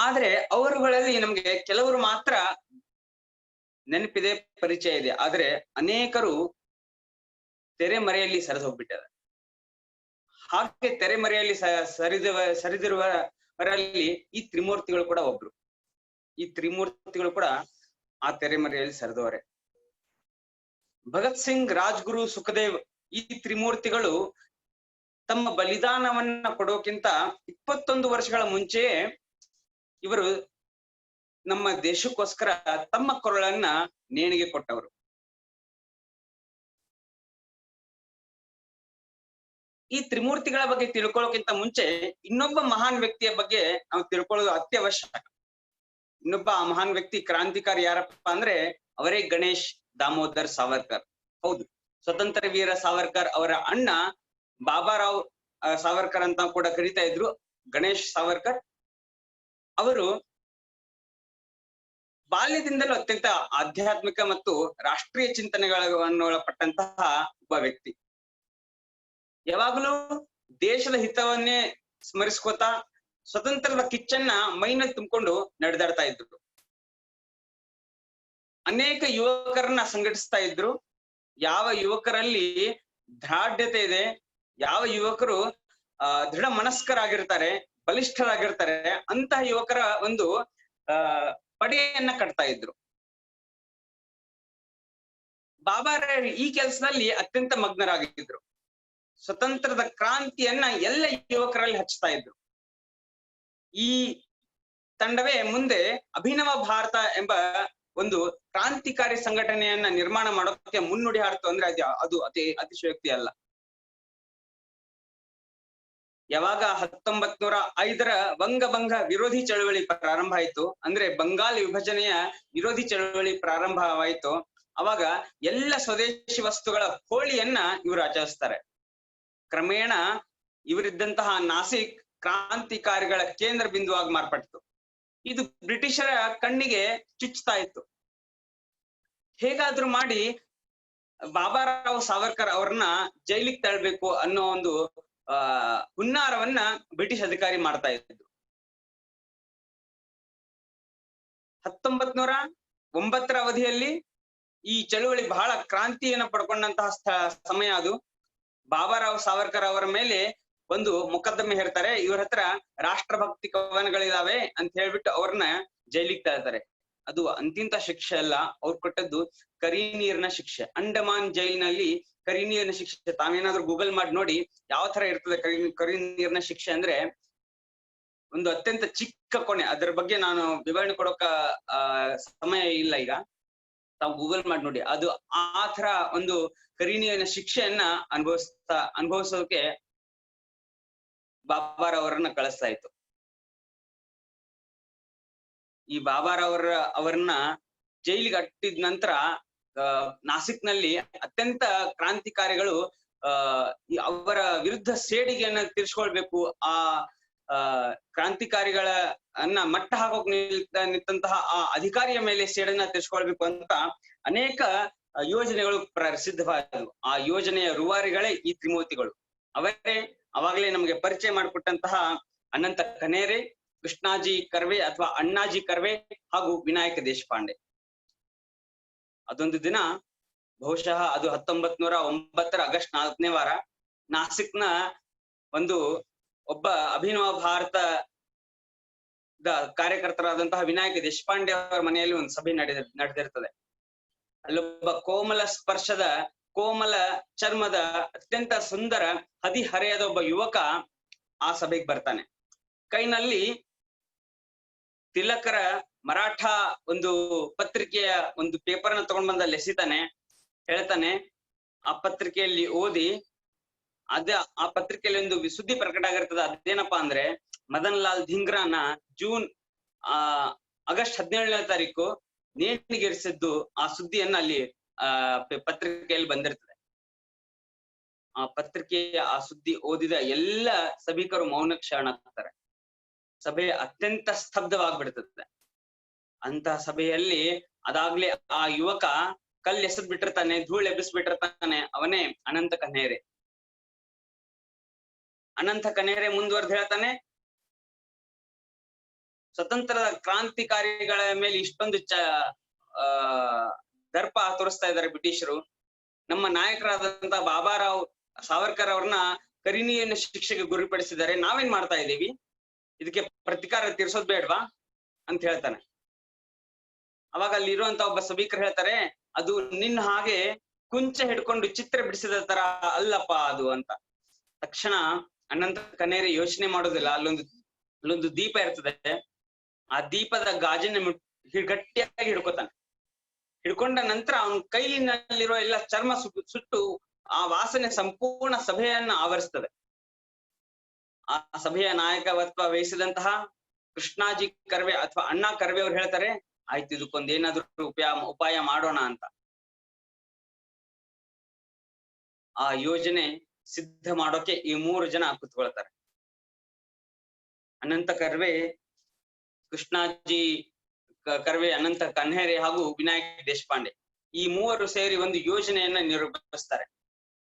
ಆದ್ರೆ ಅವರುಗಳಲ್ಲಿ ನಮ್ಗೆ ಕೆಲವರು ಮಾತ್ರ ನೆನಪಿದೆ, ಪರಿಚಯ ಇದೆ. ಆದ್ರೆ ಅನೇಕರು ತೆರೆಮರೆಯಲ್ಲಿ ಸರಿದು ಹೋಗ್ಬಿಟ್ಟಿದ್ದಾರೆ. ಹಾಗೆ ತೆರೆಮರೆಯಲ್ಲಿ ಸರಿದಿರುವವರಲ್ಲಿ ಈ ತ್ರಿಮೂರ್ತಿಗಳು ಕೂಡ ಒಬ್ರು. ಈ ತ್ರಿಮೂರ್ತಿಗಳು ಕೂಡ ಆ ತೆರೆಮರೆಯಲ್ಲಿ ಸರಿದವರೇ. ಭಗತ್ ಸಿಂಗ್, ರಾಜ್ಗುರು, ಸುಖದೇವ್ ಈ ತ್ರಿಮೂರ್ತಿಗಳು ತಮ್ಮ ಬಲಿದಾನವನ್ನ ಕೊಡೋಕ್ಕಿಂತ 21 ವರ್ಷಗಳ ಮುಂಚೆಯೇ ಇವರು ನಮ್ಮ ದೇಶಕ್ಕೋಸ್ಕರ ತಮ್ಮ ಕೊರಳನ್ನ ನೇಣಿಗೆ ಕೊಟ್ಟವರು. ಈ ತ್ರಿಮೂರ್ತಿಗಳ ಬಗ್ಗೆ ತಿಳ್ಕೊಳ್ಳೋಕ್ಕಿಂತ ಮುಂಚೆ ಇನ್ನೊಬ್ಬ ಮಹಾನ್ ವ್ಯಕ್ತಿಯ ಬಗ್ಗೆ ನಾವು ತಿಳ್ಕೊಳ್ಳೋದು ಅತ್ಯವಶ್ಯಕ. ಇನ್ನೊಬ್ಬ ಮಹಾನ್ ವ್ಯಕ್ತಿ, ಕ್ರಾಂತಿಕಾರಿ ಯಾರಪ್ಪ ಅಂದ್ರೆ ಅವರೇ ಗಣೇಶ್ ದಾಮೋದರ್ ಸಾವರ್ಕರ್. ಹೌದು, ಸ್ವತಂತ್ರ ವೀರ ಸಾವರ್ಕರ್ ಅವರ ಅಣ್ಣ ಬಾಬಾರಾವ್ ಸಾವರ್ಕರ್ ಅಂತ ಕೂಡ ಕರೀತಾ ಇದ್ರು, ಗಣೇಶ್ ಸಾವರ್ಕರ್. ಅವರು ಬಾಲ್ಯದಿಂದಲೂ ಅತ್ಯಂತ ಆಧ್ಯಾತ್ಮಿಕ ಮತ್ತು ರಾಷ್ಟ್ರೀಯ ಚಿಂತನೆಗಳನ್ನು ಒಳಪಟ್ಟಂತಹ ಒಬ್ಬ ವ್ಯಕ್ತಿ. ಯಾವಾಗಲೂ ದೇಶದ ಹಿತವನ್ನೇ ಸ್ಮರಿಸ್ಕೋತಾ ಸ್ವತಂತ್ರದ ಕಿಚ್ಚನ್ನ ಮೈನಲ್ಲಿ ತುಂಬಿಕೊಂಡು ನಡೆದಾಡ್ತಾ ಇದ್ರು. ಅನೇಕ ಯುವಕರನ್ನ ಸಂಘಟಿಸ್ತಾ ಇದ್ರು. ಯಾವ ಯುವಕರಲ್ಲಿ ದಾರ್ಢ್ಯತೆ ಇದೆ, ಯಾವ ಯುವಕರು ದೃಢ ಮನಸ್ಕರಾಗಿರ್ತಾರೆ, ಬಲಿಷ್ಠರಾಗಿರ್ತಾರೆ, ಅಂತಹ ಯುವಕರ ಒಂದು ಪಡೆಯನ್ನ ಕಟ್ತಾ ಇದ್ರು. ಬಾಬಾರಾವ್ ಈ ಕೆಲಸದಲ್ಲಿ ಅತ್ಯಂತ ಮಗ್ನರಾಗಿದ್ರು. ಸ್ವತಂತ್ರದ ಕ್ರಾಂತಿಯನ್ನ ಎಲ್ಲ ಯುವಕರಲ್ಲಿ ಹಚ್ತಾ ಇದ್ರು. ಈ ತಂಡವೇ ಮುಂದೆ ಅಭಿನವ ಭಾರತ ಎಂಬ ಒಂದು ಕ್ರಾಂತಿಕಾರಿ ಸಂಘಟನೆಯನ್ನ ನಿರ್ಮಾಣ ಮಾಡೋಕೆ ಮುನ್ನುಡಿ ಹಾಡ್ತು ಅಂದ್ರೆ ಅದು ಅತಿಶಯೋಕ್ತಿ ಅಲ್ಲ. ಯಾವಾಗ 1905 ವಂಗಭಂಗ ವಿರೋಧಿ ಚಳವಳಿ ಪ್ರಾರಂಭ ಆಯ್ತು, ಅಂದ್ರೆ ಬಂಗಾಳ ವಿಭಜನೆಯ ವಿರೋಧಿ ಚಳವಳಿ ಪ್ರಾರಂಭವಾಯ್ತು, ಅವಾಗ ಎಲ್ಲ ಸ್ವದೇಶಿ ವಸ್ತುಗಳ ಹೋಳಿಯನ್ನ ಇವರು ಆಚರಿಸ್ತಾರೆ. ಕ್ರಮೇಣ ಇವರಿದ್ದಂತಹ ನಾಸಿಕ್ ಕ್ರಾಂತಿಕಾರಿಗಳ ಕೇಂದ್ರ ಬಿಂದುವಾಗಿ ಮಾರ್ಪಟ್ಟಿತು. ಇದು ಬ್ರಿಟಿಷರ ಕಣ್ಣಿಗೆ ಚುಚ್ಚುತ್ತಾ ಇತ್ತು. ಹೇಗಾದ್ರೂ ಮಾಡಿ ಬಾಬಾರಾವ್ ಸಾವರ್ಕರ್ ಅವ್ರನ್ನ ಜೈಲಿಗೆ ತಳ್ಳಬೇಕು ಅನ್ನೋ ಒಂದು ಹುನ್ನಾರವನ್ನ ಬ್ರಿಟಿಷ್ ಅಧಿಕಾರಿ ಮಾಡ್ತಾ ಇದ್ರು. 1909 ಅವಧಿಯಲ್ಲಿ ಈ ಚಳುವಳಿ ಬಹಳ ಕ್ರಾಂತಿಯನ್ನ ಪಡ್ಕೊಂಡಂತಹ ಸಮಯ ಅದು. ಬಾಬಾರಾವ್ ಸಾವರ್ಕರ್ ಅವರ ಮೇಲೆ ಒಂದು ಮೊಕದ್ದಮೆ ಹೇರ್ತಾರೆ. ಇವ್ರ ಹತ್ರ ರಾಷ್ಟ್ರಭಕ್ತಿ ಕವನಗಳಿದಾವೆ ಅಂತ ಹೇಳ್ಬಿಟ್ಟು ಅವ್ರನ್ನ ಜೈಲಿಗೆ ತಳ್ತಾರೆ. ಅದು ಅಂತಿಂತ ಶಿಕ್ಷೆ ಅಲ್ಲ, ಅವ್ರು ಕೊಟ್ಟದ್ದು ಕರಿ ನೀರಿನ ಶಿಕ್ಷೆ. ಅಂಡಮಾನ್ ಜೈಲಿನಲ್ಲಿ ಕರಿ ನೀರಿನ ಶಿಕ್ಷೆ ತಾವೇನಾದ್ರೂ ಗೂಗಲ್ ಮಾಡಿ ನೋಡಿ ಯಾವ ತರ ಇರ್ತದೆ ಕರಿ ನೀರಿನ ಶಿಕ್ಷೆ ಅಂದ್ರೆ. ಒಂದು ಅತ್ಯಂತ ಚಿಕ್ಕ ಕೊನೆ, ಅದರ ಬಗ್ಗೆ ನಾನು ವಿವರಣೆ ಕೊಡೋಕ ಸಮಯ ಇಲ್ಲ ಈಗ, ತಾವು ಗೂಗಲ್ ಮಾಡಿ ನೋಡಿ. ಅದು ಆ ತರ ಒಂದು ಕರಿ ನೀರಿನ ಶಿಕ್ಷೆಯನ್ನ ಅನುಭವಿಸೋಕೆ ಬಾಬಾರಾವ್ ಅವರನ್ನ ಕಳಿಸ್ತಾ ಇತ್ತು. ಈ ಬಾಬಾರಾವ್ ಅವರನ್ನ ಜೈಲಿಗೆ ಅಟ್ಟಿದ ನಂತರ ನಾಸಿಕ್ನಲ್ಲಿ ಅತ್ಯಂತ ಕ್ರಾಂತಿಕಾರಿಗಳು ಅವರ ವಿರುದ್ಧ ಸೇಡಿಗೆಯನ್ನ ತೀರ್ಸ್ಕೊಳ್ಬೇಕು, ಆ ಕ್ರಾಂತಿಕಾರಿಗಳ ಮಟ್ಟ ಹಾಕೋಕ್ ನಿಂತಹ ಆ ಅಧಿಕಾರಿಯ ಮೇಲೆ ಸೇಡನ್ನ ತೀರ್ಸ್ಕೊಳ್ಬೇಕು ಅಂತ ಅನೇಕ ಯೋಜನೆಗಳು ಸಿದ್ಧವಾದವು. ಆ ಯೋಜನೆಯ ರೂವಾರಿಗಳೇ ಈ ತ್ರಿಮೂರ್ತಿಗಳು. ಅವರೇ ಅವಾಗಲೇ ನಮಗೆ ಪರಿಚಯ ಮಾಡಿಕೊಟ್ಟಂತಹ ಅನಂತ ಕನೇರೆ, ಕೃಷ್ಣಾಜಿ ಕರ್ವೆ ಅಥವಾ ಅಣ್ಣಾಜಿ ಕರ್ವೆ ಹಾಗೂ ವಿನಾಯಕ ದೇಶಪಾಂಡೆ. ಅದೊಂದು ದಿನ, ಬಹುಶಃ ಅದು 1909 ಆಗಸ್ಟ್ 4ನೇ ವಾರ, ನಾಸಿಕ್ನ ಒಂದು ಒಬ್ಬ ಅಭಿನವ ಭಾರತದ ಕಾರ್ಯಕರ್ತರಾದಂತಹ ವಿನಾಯಕ ದೇಶಪಾಂಡೆ ಅವರ ಮನೆಯಲ್ಲಿ ಒಂದು ಸಭೆ ನಡೆದಿರ್ತದೆ. ಅಲ್ಲೊಬ್ಬ ಕೋಮಲ ಸ್ಪರ್ಶದ, ಕೋಮಲ ಚರ್ಮದ, ಅತ್ಯಂತ ಸುಂದರ ಹದಿಹರೆಯದ ಒಬ್ಬ ಯುವಕ ಆ ಸಭೆಗೆ ಬರ್ತಾನೆ. ಕೈನಲ್ಲಿ ತಿಲಕರ ಮರಾಠ ಒಂದು ಪತ್ರಿಕೆಯ ಒಂದು ಪೇಪರ್ ಅನ್ನ ತಗೊಂಡ್ ಬಂದ ಲೆಸಿತಾನೆ. ಹೇಳ್ತಾನೆ, ಆ ಪತ್ರಿಕೆಯಲ್ಲಿ ಓದಿ, ಆ ಪತ್ರಿಕೆಯಲ್ಲಿ ಒಂದು ಸುದ್ದಿ ಪ್ರಕಟ ಆಗಿರ್ತದೆ. ಅದೇನಪ್ಪಾ ಅಂದ್ರೆ, ಮದನ್ ಲಾಲ್ ಧಿಂಗ್ರಾನ ಆಗಸ್ಟ್ 17ನೇ ತಾರೀಕು ನೇಣಿಗೇರಿಸಿದ್ದು, ಆ ಸುದ್ದಿಯನ್ನ ಅಲ್ಲಿ ಪತ್ರಿಕೆಯಲ್ಲಿ ಬಂದಿರ್ತದೆ. ಆ ಪತ್ರಿಕೆಯ ಆ ಸುದ್ದಿ ಓದಿದ ಎಲ್ಲ ಸಭಿಕರು ಮೌನಕ್ಕೆ ಶರಣಾಗ್ತಾರೆ. ಸಭೆ ಅತ್ಯಂತ ಸ್ತಬ್ಧವಾಗ್ಬಿಡ್ತದೆ. ಅಂತ ಸಭೆಯಲ್ಲಿ ಅದಾಗ್ಲೇ ಆ ಯುವಕ ಕಲ್ಲು ಎಸೆದ್ ಬಿಟ್ಟಿರ್ತಾನೆ, ಧೂಳು ಎಬ್ಬಿಸ್ಬಿಟ್ಟಿರ್ತಾನೆ. ಅವನೇ ಅನಂತ ಕನೇರೆ. ಅನಂತ ಕನೇರೆ ಮುಂದುವರೆದು ಹೇಳ್ತಾನೆ, ಸ್ವತಂತ್ರದ ಕ್ರಾಂತಿಕಾರಿಗಳ ಮೇಲೆ ಇಷ್ಟೊಂದು ದರ್ಪ ತೋರಿಸ್ತಾ ಇದ್ದಾರೆ ಬ್ರಿಟಿಷರು. ನಮ್ಮ ನಾಯಕರಾದಂತ ಬಾಬಾರಾವ್ ಸಾವರ್ಕರ್ ಅವ್ರನ್ನ ಕರಿನೀರಿನ ಶಿಕ್ಷೆಗೆ ಗುರಿಪಡಿಸಿದ್ದಾರೆ. ನಾವೇನ್ ಮಾಡ್ತಾ ಇದ್ದೀವಿ, ಇದಕ್ಕೆ ಪ್ರತಿಕಾರ ತೀರ್ಸೋದ್ ಬೇಡ್ವಾ ಅಂತ ಹೇಳ್ತಾನೆ. ಅವಾಗ ಅಲ್ಲಿ ಇರುವಂತ ಒಬ್ಬ ಸಭಿಕರು ಹೇಳ್ತಾರೆ, ಅದು ನಿನ್ನ ಹಾಗೆ ಕುಂಚ ಹಿಡ್ಕೊಂಡು ಚಿತ್ರ ಬಿಡಿಸಿದ ತರ ಅಲ್ಲಪ್ಪ ಅದು ಅಂತ. ತಕ್ಷಣ ಅನಂತ ಕನೇರಿ ಯೋಚನೆ ಮಾಡೋದಿಲ್ಲ. ಅಲ್ಲೊಂದು ದೀಪ ಇರ್ತದೆ. ಆ ದೀಪದ ಗಾಜಿನ ಗಟ್ಟಿಯಾಗಿ ಹಿಡ್ಕೊತಾನೆ. ಹಿಡ್ಕೊಂಡ ನಂತರ ಅವನ ಕೈಲಿನಲ್ಲಿರೋ ಎಲ್ಲ ಚರ್ಮ ಸುಟ್ಟು ಆ ವಾಸನೆ ಸಂಪೂರ್ಣ ಸಭೆಯನ್ನ ಆವರಿಸ್ತದೆ. ಆ ಸಭೆಯ ನಾಯಕತ್ವ ವಹಿಸಿದಂತಹ ಕೃಷ್ಣಾಜಿ ಕರ್ವೆ ಅಥವಾ ಅಣ್ಣಾ ಕರ್ವೆ ಅವ್ರು ಹೇಳ್ತಾರೆ, ಆಯ್ತು ಇದಕ್ಕೊಂದೇನಾದ್ರೂ ಉಪಾಯ ಮಾಡೋಣ ಅಂತ. ಆ ಯೋಜನೆ ಸಿದ್ಧ ಮಾಡೋಕೆ ಈ 3 ಜನ ಕುತ್ಕೊಳ್ತಾರೆ. ಅನಂತ ಕರ್ವೆ, ಕೃಷ್ಣಾಜಿ ಕರ್ವೆ, ಅನಂತ ಕನ್ಹೇರೆ ಹಾಗೂ ವಿನಾಯಕ್ ದೇಶಪಾಂಡೆ ಈ 3 ಸೇರಿ ಒಂದು ಯೋಜನೆಯನ್ನ ನಿರೂಪಿಸ್ತಾರೆ.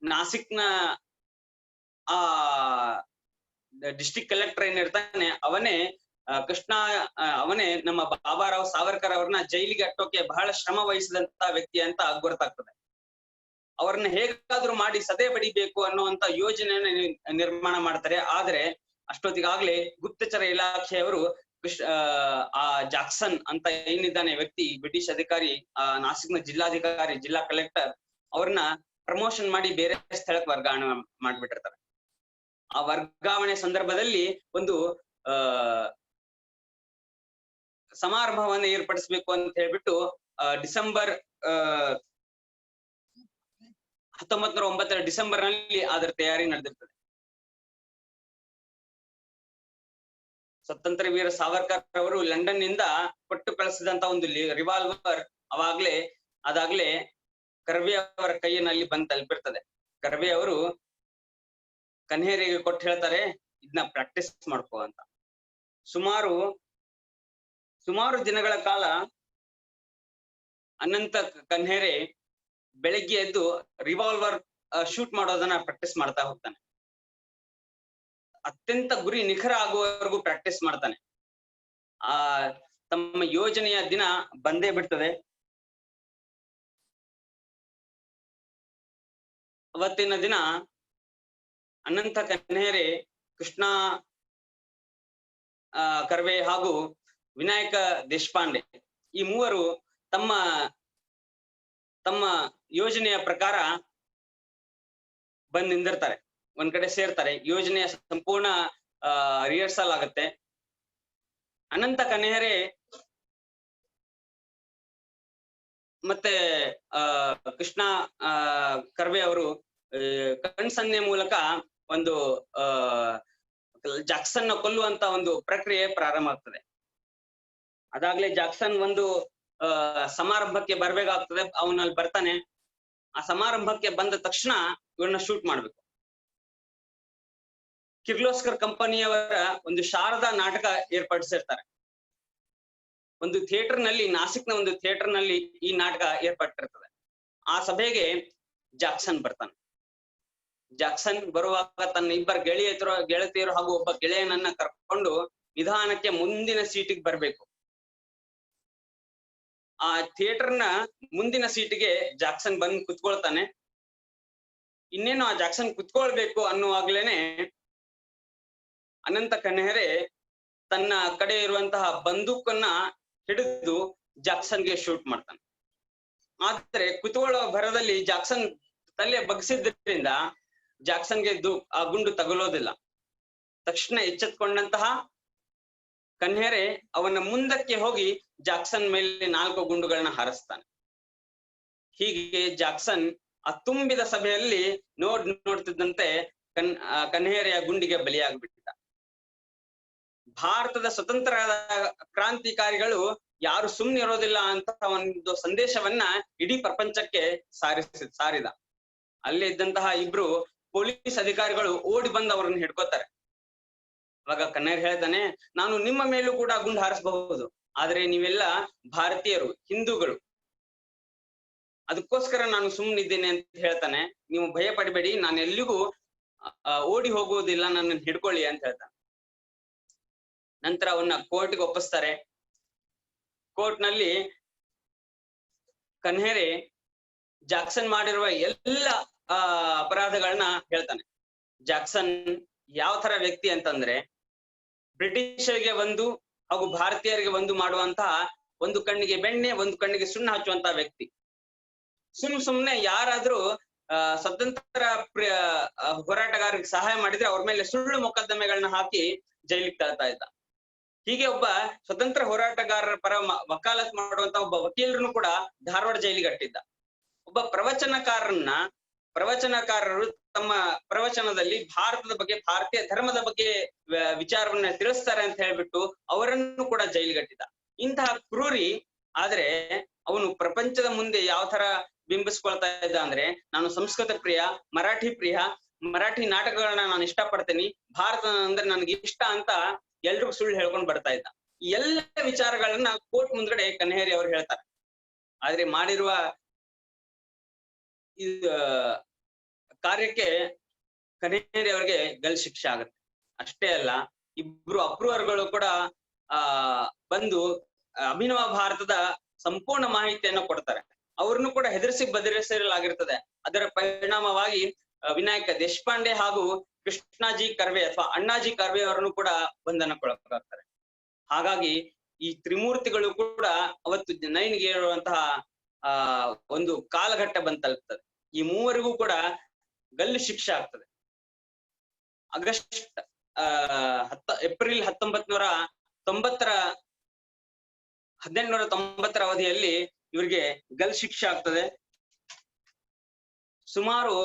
ನಾಸಿಕ್ನ ಆ ಡಿಸ್ಟ್ರಿಕ್ಟ್ ಕಲೆಕ್ಟರ್ ಏನಿರ್ತಾನೆ ಅವನೇ ನಮ್ಮ ಬಾಬಾರಾವ್ ಸಾವರ್ಕರ್ ಅವ್ರನ್ನ ಜೈಲಿಗೆ ಅಟ್ಟೋಕೆ ಬಹಳ ಶ್ರಮ ವಹಿಸಿದಂತ ವ್ಯಕ್ತಿ ಅಂತ ಗೊತ್ತಾಗ್ತದೆ. ಅವ್ರನ್ನ ಹೇಗಾದ್ರೂ ಮಾಡಿ ಸದೆ ಬಡಿಬೇಕು ಅನ್ನುವಂತ ಯೋಜನೆಯನ್ನ ನಿರ್ಮಾಣ ಮಾಡ್ತಾರೆ. ಆದ್ರೆ ಅಷ್ಟೊತ್ತಿಗಾಗ್ಲೇ ಗುಪ್ತಚರ ಇಲಾಖೆಯವರು ಆ ಜಾಕ್ಸನ್ ಅಂತ ಏನಿದ್ದಾನೆ ವ್ಯಕ್ತಿ, ಬ್ರಿಟಿಷ್ ಅಧಿಕಾರಿ, ನಾಸಿಕ್ನ ಜಿಲ್ಲಾಧಿಕಾರಿ, ಜಿಲ್ಲಾ ಕಲೆಕ್ಟರ್ ಅವ್ರನ್ನ ಪ್ರಮೋಷನ್ ಮಾಡಿ ಬೇರೆ ಸ್ಥಳಕ್ಕೆ ವರ್ಗಾವಣೆ ಮಾಡ್ಬಿಟ್ಟಿರ್ತಾರೆ. ಆ ವರ್ಗಾವಣೆ ಸಂದರ್ಭದಲ್ಲಿ ಒಂದು ಸಮಾರಂಭವನ್ನು ಏರ್ಪಡಿಸ್ಬೇಕು ಅಂತ ಹೇಳ್ಬಿಟ್ಟು ಡಿಸೆಂಬರ್ 1909 ಡಿಸೆಂಬರ್ ನಲ್ಲಿ ಅದರ ತಯಾರಿ ನಡೆದಿರ್ತದೆ. ಸ್ವತಂತ್ರ ವೀರ ಸಾವರ್ಕರ್ ಅವರು ಲಂಡನ್ ನಿಂದ ಕೊಟ್ಟು ಕಳಿಸಿದಂತ ಒಂದು ರಿವಾಲ್ವರ್ ಅದಾಗ್ಲೇ ಕರ್ವೆ ಅವರ ಕೈಯಲ್ಲಿ ಬಂದು ತಲುಪಿರ್ತದೆ. ಕರ್ವೆ ಅವರು ಕನ್ಹೇರಿಗೆ ಕೊಟ್ಟು ಹೇಳ್ತಾರೆ, ಇದನ್ನ ಪ್ರಾಕ್ಟೀಸ್ ಮಾಡ್ಕೋ ಅಂತ. ಸುಮಾರು ದಿನಗಳ ಕಾಲ ಅನಂತ ಕನ್ಹೇರೆ ಬೆಳಗ್ಗೆ ಎದ್ದು ರಿವಾಲ್ವರ್ ಶೂಟ್ ಮಾಡೋದನ್ನ ಪ್ರಾಕ್ಟೀಸ್ ಮಾಡ್ತಾ ಹೋಗ್ತಾನೆ. ಅತ್ಯಂತ ಗುರಿ ನಿಖರ ಆಗುವವರೆಗೂ ಪ್ರಾಕ್ಟೀಸ್ ಮಾಡ್ತಾನೆ. ತಮ್ಮ ಯೋಜನೆಯ ದಿನ ಬಂದೇ ಬಿಡ್ತದೆ. ಅವತ್ತಿನ ದಿನ ಅನಂತ ಕನ್ಹೇರೆ, ಕೃಷ್ಣ ಕರ್ವೆ ಹಾಗೂ ವಿನಾಯಕ ದೇಶಪಾಂಡೆ ಈ 3 ತಮ್ಮ ಯೋಜನೆಯ ಪ್ರಕಾರ ಬಂದ್ ನಿಂದಿರ್ತಾರೆ. ಒಂದ್ ಕಡೆ ಸೇರ್ತಾರೆ. ಯೋಜನೆಯ ಸಂಪೂರ್ಣ ರಿಹರ್ಸಲ್ ಆಗತ್ತೆ. ಅನಂತ ಕನ್ಹೇರೆ ಮತ್ತೆ ಕೃಷ್ಣ ಕರ್ವೆ ಅವರು ಕಣ್ಸನ್ನೆ ಮೂಲಕ ಒಂದು ಜಾಕ್ಸನ್ ನ ಕೊಲ್ಲುವಂತ ಒಂದು ಪ್ರಕ್ರಿಯೆ ಪ್ರಾರಂಭ ಆಗ್ತದೆ. ಅದಾಗ್ಲೇ ಜಾಕ್ಸನ್ ಒಂದು ಸಮಾರಂಭಕ್ಕೆ ಬರ್ಬೇಕಾಗ್ತದೆ. ಅವನಲ್ಲಿ ಬರ್ತಾನೆ. ಆ ಸಮಾರಂಭಕ್ಕೆ ಬಂದ ತಕ್ಷಣ ಇವ್ರನ್ನ ಶೂಟ್ ಮಾಡ್ಬೇಕು. ಕಿರ್ಲೋಸ್ಕರ್ ಕಂಪನಿಯವರ ಒಂದು ಶಾರದಾ ನಾಟಕ ಏರ್ಪಡಿಸಿರ್ತಾರೆ. ಒಂದು ಥಿಯೇಟರ್ ನಲ್ಲಿ, ನಾಸಿಕ್ನ ಒಂದು ಥಿಯೇಟರ್ ನಲ್ಲಿ ಈ ನಾಟಕ ಏರ್ಪಟ್ಟಿರ್ತದೆ. ಆ ಸಭೆಗೆ ಜಾಕ್ಸನ್ ಬರ್ತಾನೆ. ಜಾಕ್ಸನ್ ಬರುವಾಗ ತನ್ನ 2 ಗೆಳತಿಯರು ಹಾಗೂ ಒಬ್ಬ ಗೆಳೆಯನನ್ನ ಕರ್ಕೊಂಡು ನಿಧಾನಕ್ಕೆ ಮುಂದಿನ ಸೀಟಿಗೆ ಬರ್ಬೇಕು. ಆ ಥಿಯೇಟರ್ನ ಮುಂದಿನ ಸೀಟಿಗೆ ಜಾಕ್ಸನ್ ಬಂದು ಕುತ್ಕೊಳ್ತಾನೆ. ಇನ್ನೇನು ಆ ಜಾಕ್ಸನ್ ಕುತ್ಕೊಳ್ಬೇಕು ಅನ್ನುವಾಗ್ಲೇನೆ ಅನಂತ ಕನ್ಹೇರೆ ತನ್ನ ಕಡೆ ಇರುವಂತಹ ಬಂದೂಕನ್ನ ಹಿಡಿದು ಜಾಕ್ಸನ್ಗೆ ಶೂಟ್ ಮಾಡ್ತಾನೆ. ಆದ್ರೆ ಕುತ್ಕೊಳ್ಳೋ ಭರದಲ್ಲಿ ಜಾಕ್ಸನ್ ತಲೆ ಬಗ್ಸಿದ್ರಿಂದ ಜಾಕ್ಸನ್ಗೆ ಆ ಗುಂಡು ತಗುಲೋದಿಲ್ಲ. ತಕ್ಷಣ ಎಚ್ಚೆತ್ಕೊಂಡಂತಹ ಕನ್ಹೇರೆ ಅವನ ಮುಂದಕ್ಕೆ ಹೋಗಿ ಜಾಕ್ಸನ್ ಮೇಲೆ 4 ಗುಂಡುಗಳನ್ನ ಹಾರಿಸ್ತಾನೆ. ಹೀಗೆ ಜಾಕ್ಸನ್ ಆ ತುಂಬಿದ ಸಭೆಯಲ್ಲಿ ನೋಡ್ತಿದ್ದಂತೆ ಕನ್ಹೇರೆಯ ಗುಂಡಿಗೆ ಬಲಿಯಾಗ್ಬಿಟ್ಟಿದ್ದ. ಭಾರತದ ಸ್ವತಂತ್ರ ಕ್ರಾಂತಿಕಾರಿಗಳು ಯಾರು ಸುಮ್ಮನೆ ಇರೋದಿಲ್ಲ ಅಂತ ಒಂದು ಸಂದೇಶವನ್ನ ಇಡೀ ಪ್ರಪಂಚಕ್ಕೆ ಸಾರಿದ. ಅಲ್ಲೇ ಇದ್ದಂತಹ 2 ಪೊಲೀಸ್ ಅಧಿಕಾರಿಗಳು ಓಡಿ ಬಂದು ಅವರನ್ನು ಹಿಡ್ಕೋತಾರೆ. ಅವಾಗ ಕನ್ಹೇರೆ ಹೇಳ್ತಾನೆ, ನಾನು ನಿಮ್ಮ ಮೇಲೂ ಕೂಡ ಗುಂಡು ಹಾರಿಸಬಹುದು, ಆದ್ರೆ ನೀವೆಲ್ಲ ಭಾರತೀಯರು, ಹಿಂದೂಗಳು, ಅದಕ್ಕೋಸ್ಕರ ನಾನು ಸುಮ್ಮನಿದ್ದೇನೆ ಅಂತ ಹೇಳ್ತಾನೆ. ನೀವು ಭಯ ಪಡಬೇಡಿ, ನಾನು ಎಲ್ಲಿಗೂ ಓಡಿ ಹೋಗುವುದಿಲ್ಲ, ನನ್ನನ್ನು ಹಿಡ್ಕೊಳ್ಳಿ ಅಂತ ಹೇಳ್ತಾನೆ. ನಂತರ ಅವನ್ನ ಕೋರ್ಟ್ಗೆ ಒಪ್ಪಿಸ್ತಾರೆ. ಕೋರ್ಟ್ ನಲ್ಲಿ ಕನ್ಹೇರೆ ಜಾಕ್ಸನ್ ಮಾಡಿರುವ ಎಲ್ಲ ಅಪರಾಧಗಳನ್ನ ಹೇಳ್ತಾನೆ. ಜಾಕ್ಸನ್ ಯಾವ ತರ ವ್ಯಕ್ತಿ ಅಂತಂದ್ರೆ, ಬ್ರಿಟಿಷರಿಗೆ ಒಂದು ಹಾಗೂ ಭಾರತೀಯರಿಗೆ ಒಂದು ಮಾಡುವಂತಹ, ಒಂದು ಕಣ್ಣಿಗೆ ಬೆಣ್ಣೆ ಒಂದು ಕಣ್ಣಿಗೆ ಸುಣ್ಣ ಹಚ್ಚುವಂತಹ ವ್ಯಕ್ತಿ. ಸುಮ್ನೆ ಯಾರಾದ್ರೂ ಸ್ವತಂತ್ರ ಹೋರಾಟಗಾರರಿಗೆ ಸಹಾಯ ಮಾಡಿದ್ರೆ ಅವ್ರ ಮೇಲೆ ಸುಳ್ಳು ಮೊಕದ್ದಮೆಗಳನ್ನ ಹಾಕಿ ಜೈಲಿಗೆ ತಳ್ತಾ ಇದ್ದ. ಹೀಗೆ ಒಬ್ಬ ಸ್ವತಂತ್ರ ಹೋರಾಟಗಾರರ ಪರ ವಕಾಲತ್ ಮಾಡುವಂತ ಒಬ್ಬ ವಕೀಲರನ್ನು ಕೂಡ ಧಾರವಾಡ ಜೈಲಿಗೆ ಅಟ್ಟಿದ್ದ. ಒಬ್ಬ ಪ್ರವಚನಕಾರರು ತಮ್ಮ ಪ್ರವಚನದಲ್ಲಿ ಭಾರತದ ಬಗ್ಗೆ, ಭಾರತೀಯ ಧರ್ಮದ ಬಗ್ಗೆ ವಿಚಾರವನ್ನ ತಿಳಿಸ್ತಾರೆ ಅಂತ ಹೇಳ್ಬಿಟ್ಟು ಅವರನ್ನು ಕೂಡ ಜೈಲಿಗಟ್ಟಿದ್ದ. ಇಂತಹ ಕ್ರೂರಿ, ಆದ್ರೆ ಅವನು ಪ್ರಪಂಚದ ಮುಂದೆ ಯಾವ ತರ ಬಿಂಬಿಸ್ಕೊಳ್ತಾ ಇದ್ದ ಅಂದ್ರೆ ನಾನು ಸಂಸ್ಕೃತ ಪ್ರಿಯ, ಮರಾಠಿ ಪ್ರಿಯ, ಮರಾಠಿ ನಾಟಕಗಳನ್ನ ನಾನು ಇಷ್ಟಪಡ್ತೀನಿ, ಭಾರತ ಅಂದ್ರೆ ನನಗೆ ಇಷ್ಟ ಅಂತ ಎಲ್ರಿಗೂ ಸುಳ್ಳು ಹೇಳ್ಕೊಂಡು ಬರ್ತಾ ಇದ್ದ. ಈ ಎಲ್ಲ ವಿಚಾರಗಳನ್ನ ಕೋರ್ಟ್ ಮುಂದ್ಗಡೆ ಕನ್ಹೇರಿ ಅವರು ಹೇಳ್ತಾರೆ. ಆದ್ರೆ ಮಾಡಿರುವ ಈ ಕಾರ್ಯಕ್ಕೆ ಕನ್ಹೇರಿ ಅವರಿಗೆ ಗಲ್ ಶಿಕ್ಷೆ ಆಗುತ್ತೆ. ಅಷ್ಟೇ ಅಲ್ಲ, ಇಬ್ರು ಅಪ್ರೂವರ್ಗಳು ಕೂಡ ಬಂದು ಅಭಿನವ ಭಾರತದ ಸಂಪೂರ್ಣ ಮಾಹಿತಿಯನ್ನು ಕೊಡ್ತಾರೆ. ಅವ್ರನ್ನು ಕೂಡ ಹೆದರಿಸಿ ಬದರಿಸಲಾಗಿರ್ತದೆ. ಅದರ ಪರಿಣಾಮವಾಗಿ ವಿನಾಯಕ ದೇಶಪಾಂಡೆ ಹಾಗೂ ಕೃಷ್ಣಾಜಿ ಕರ್ವೆ ಅಥವಾ ಅಣ್ಣಾಜಿ ಕರ್ವೆ ಅವರನ್ನು ಕೂಡ ಬಂಧನಕ್ಕೊಳಗಾಗ್ತಾರೆ. ಹಾಗಾಗಿ ಈ ತ್ರಿಮೂರ್ತಿಗಳು ಕೂಡ ಅವತ್ತು ನೈನ್ಗೆ ಇರುವಂತಹ ಒಂದು ಕಾಲಘಟ್ಟ ಬಂತಲ್ತದೆ. ಈ ಮೂವರಿಗೂ ಕೂಡ ಗಲ್ಲು ಶಿಕ್ಷೆ ಆಗ್ತದೆ. ಏಪ್ರಿಲ್ 1890 ಅವಧಿಯಲ್ಲಿ ಇವರಿಗೆ ಗಲ್ ಶಿಕ್ಷೆ ಆಗ್ತದೆ. ಸುಮಾರು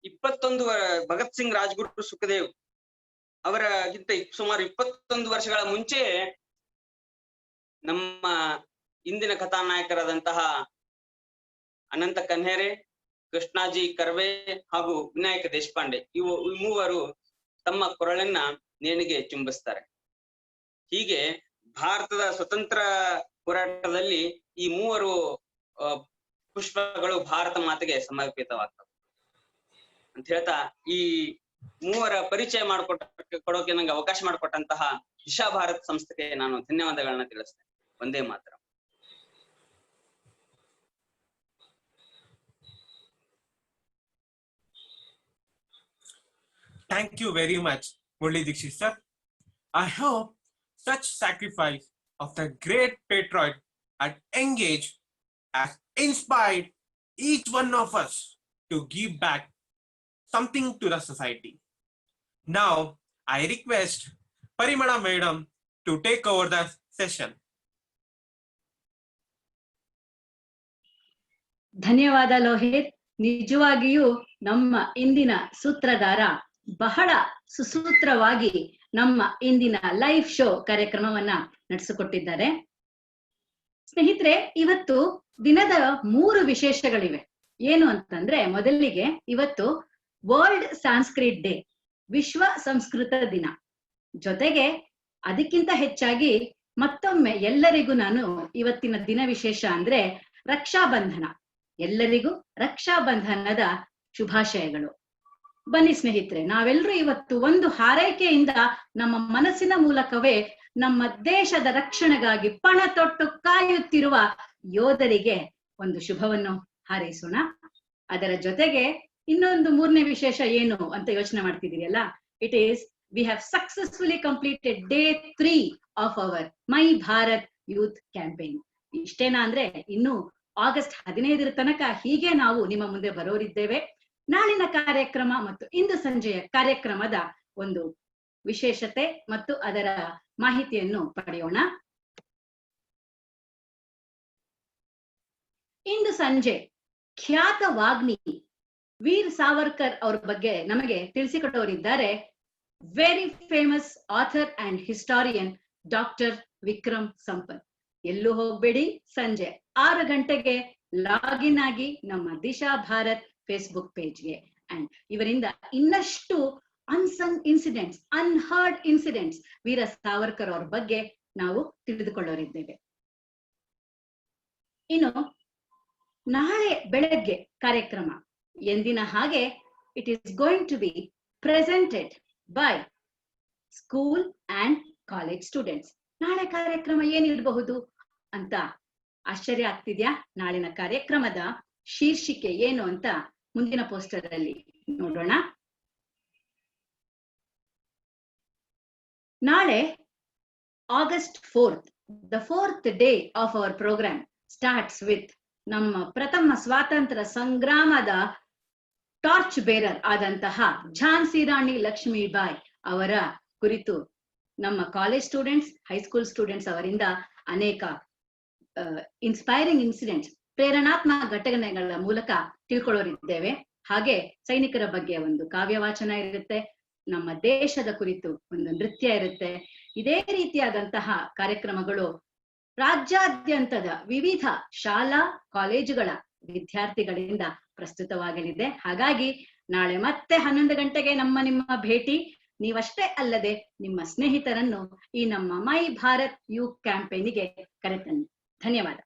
21 ಭಗತ್ ಸಿಂಗ್ ರಾಜ್ಗುರು ಸುಖದೇವ್ ಅವರಗಿಂತ ಸುಮಾರು 21 ವರ್ಷಗಳ ಮುಂಚೆ ನಮ್ಮ ಇಂದಿನ ಕಥಾನಾಯಕರಾದಂತಹ ಅನಂತ ಕನ್ಹೇರೆ, ಕೃಷ್ಣಾಜಿ ಕರ್ವೆ ಹಾಗೂ ವಿನಾಯಕ ದೇಶಪಾಂಡೆ ಈ ಮೂವರು ತಮ್ಮ ಕೊರಳನ್ನ ನೇಣಿಗೆ ಚುಂಬಿಸ್ತಾರೆ. ಹೀಗೆ ಭಾರತದ ಸ್ವತಂತ್ರ ಹೋರಾಟದಲ್ಲಿ ಈ ಮೂವರು ಪುಷ್ಪಗಳು ಭಾರತ ಮಾತೆಗೆ ಸಮರ್ಪಿತವಾಗ್ತವೆ ಅಂತ ಹೇಳ್ತಾ, ಈ ಮೂವರ ಪರಿಚಯ ಕೊಡೋಕೆ ನಂಗೆ ಅವಕಾಶ ಮಾಡಿಕೊಟ್ಟಂತಹ ದಿಶಾ ಭಾರತ್ ಸಂಸ್ಥೆಗೆ ನಾನು ಧನ್ಯವಾದಗಳನ್ನ ತಿಳಿಸ್ತೇನೆ. ಒಂದೇ ಮಾತ್ರ. Thank you very much, Murli Dixit sir. I hope such sacrifice of the great patriot at young age has inspired each one of us to give back something to the society. Now, I request Parimala Madam to take over the session. ಧನ್ಯವಾದ ಲೋಹಿತ್. ನಿಜವಾಗಿಯೂ ನಮ್ಮ ಇಂದಿನ ಸೂತ್ರಧಾರ ಬಹಳ ಸುಸೂತ್ರವಾಗಿ ನಮ್ಮ ಇಂದಿನ ಲೈವ್ ಶೋ ಕಾರ್ಯಕ್ರಮವನ್ನ ನಡೆಸಿಕೊಟ್ಟಿದ್ದಾರೆ. ಸ್ನೇಹಿತರೆ, ಇವತ್ತು ದಿನದ 3 ವಿಶೇಷಗಳಿವೆ. ಏನು ಅಂತಂದ್ರೆ, ಮೊದಲಿಗೆ ಇವತ್ತು ವರ್ಲ್ಡ್ ಸಾಂಸ್ಕ್ರಿಟ್ ಡೇ, ವಿಶ್ವ ಸಂಸ್ಕೃತ ದಿನ. ಜೊತೆಗೆ ಅದಕ್ಕಿಂತ ಹೆಚ್ಚಾಗಿ ಮತ್ತೊಮ್ಮೆ ಎಲ್ಲರಿಗೂ ನಾನು ಇವತ್ತಿನ ದಿನ ವಿಶೇಷ ಅಂದ್ರೆ ರಕ್ಷಾಬಂಧನ. ಎಲ್ಲರಿಗೂ ರಕ್ಷಾಬಂಧನದ ಶುಭಾಶಯಗಳು. ಬನ್ನಿ ಸ್ನೇಹಿತರೆ, ನಾವೆಲ್ಲರೂ ಇವತ್ತು ಒಂದು ಹಾರೈಕೆಯಿಂದ ನಮ್ಮ ಮನಸ್ಸಿನ ಮೂಲಕವೇ ನಮ್ಮ ದೇಶದ ರಕ್ಷಣೆಗಾಗಿ ಪಣ ತೊಟ್ಟು ಕಾಯುತ್ತಿರುವ ಯೋಧರಿಗೆ ಒಂದು ಶುಭವನ್ನು ಹಾರೈಸೋಣ. ಅದರ ಜೊತೆಗೆ ಇನ್ನೊಂದು 3ನೇ ವಿಶೇಷ ಏನು ಅಂತ ಯೋಚನೆ ಮಾಡ್ತಿದ್ದೀರಲ್ಲ, it is we have successfully completed day 3 of our my Bharat youth campaign. ಇಷ್ಟೇನಾ ಅಂದ್ರೆ ಇನ್ನು ಆಗಸ್ಟ್ 15 ತನಕ ಹೀಗೆ ನಾವು ನಿಮ್ಮ ಮುಂದೆ ಬರೋರಿದ್ದೇವೆ. ನಾಳಿನ ಕಾರ್ಯಕ್ರಮ ಮತ್ತು ಇಂದು ಸಂಜೆಯ ಕಾರ್ಯಕ್ರಮದ ಒಂದು ವಿಶೇಷತೆ ಮತ್ತು ಅದರ ಮಾಹಿತಿಯನ್ನು ಪಡೆಯೋಣ. ಇಂದು ಸಂಜೆ ಖ್ಯಾತ ವಾಗ್ಮಿ ವೀರ್ ಸಾವರ್ಕರ್ ಅವ್ರ ಬಗ್ಗೆ ನಮಗೆ ತಿಳಿಸಿಕೊಟ್ಟವರಿದ್ದಾರೆ very famous author and historian doctor Vikram Sampath. ಎಲ್ಲೂ ಹೋಗ್ಬೇಡಿ, ಸಂಜೆ 6 ಗಂಟೆಗೆ ಲಾಗಿನ್ ಆಗಿ ನಮ್ಮ ದಿಶಾ ಭಾರತ್ ಫೇಸ್ಬುಕ್ ಪೇಜ್ಗೆ. ಅಂಡ್ ಇವರಿಂದ ಇನ್ನಷ್ಟು unsung incidents, unheard incidents Veer Savarkar ಅವ್ರ ಬಗ್ಗೆ ನಾವು ತಿಳಿದುಕೊಳ್ಳೋರಿದ್ದೇವೆ. ಇನ್ನು ನಾಳೆ ಬೆಳಗ್ಗೆ ಕಾರ್ಯಕ್ರಮ ಎಂದಿನ ಹಾಗೆ it is going to be presented by school and college students. ನಾಳೆ ಕಾರ್ಯಕ್ರಮ ಏನಿರಬಹುದು ಅಂತ ಆಶ್ಚರ್ಯ ಆಗ್ತಿದ್ಯಾ? ನಾಳಿನ ಕಾರ್ಯಕ್ರಮದ ಶೀರ್ಷಿಕೆ ಏನು ಅಂತ ಮುಂದಿನ ಪೋಸ್ಟರ್ ಅಲ್ಲಿ ನೋಡೋಣ. ನಾಳೆ August 4th, the 4th day of our program starts with ನಮ್ಮ ಪ್ರಥಮ ಸ್ವಾತಂತ್ರ್ಯ ಸಂಗ್ರಾಮದ ಟಾರ್ಚ್ ಬೇರರ್ ಆದಂತಹ ಝಾನ್ಸಿ ರಾಣಿ ಲಕ್ಷ್ಮೀಬಾಯಿ ಅವರ ಕುರಿತು ನಮ್ಮ ಕಾಲೇಜ್ ಸ್ಟೂಡೆಂಟ್ಸ್, ಹೈಸ್ಕೂಲ್ ಸ್ಟೂಡೆಂಟ್ಸ್ ಅವರಿಂದ ಅನೇಕ ಇನ್ಸ್ಪೈರಿಂಗ್ ಇನ್ಸಿಡೆಂಟ್ಸ್, ಪ್ರೇರಣಾತ್ಮಕ ಘಟನೆಗಳ ಮೂಲಕ ತಿಳ್ಕೊಳ್ಳೋರಿದ್ದೇವೆ. ಹಾಗೆ ಸೈನಿಕರ ಬಗ್ಗೆ ಒಂದು ಕಾವ್ಯ ವಾಚನ ಇರುತ್ತೆ, ನಮ್ಮ ದೇಶದ ಕುರಿತು ಒಂದು ನೃತ್ಯ ಇರುತ್ತೆ. ಇದೇ ರೀತಿಯಾದಂತಹ ಕಾರ್ಯಕ್ರಮಗಳು ರಾಜ್ಯಾದ್ಯಂತದ ವಿವಿಧ ಶಾಲಾ ಕಾಲೇಜುಗಳ ವಿದ್ಯಾರ್ಥಿಗಳಿಂದ ಪ್ರಸ್ತುತವಾಗಲಿದೆ. ಹಾಗಾಗಿ ನಾಳೆ ಮತ್ತೆ 11 ಗಂಟೆಗೆ ನಿಮ್ಮ ಭೇಟಿ. ನೀವಷ್ಟೇ ಅಲ್ಲದೆ ನಿಮ್ಮ ಸ್ನೇಹಿತರನ್ನು ಈ ನಮ್ಮ ಮೈ ಭಾರತ್ ಯೂತ್ ಕ್ಯಾಂಪೇನಿಗೆ ಕರೆತನ್ನಿ. ಧನ್ಯವಾದ.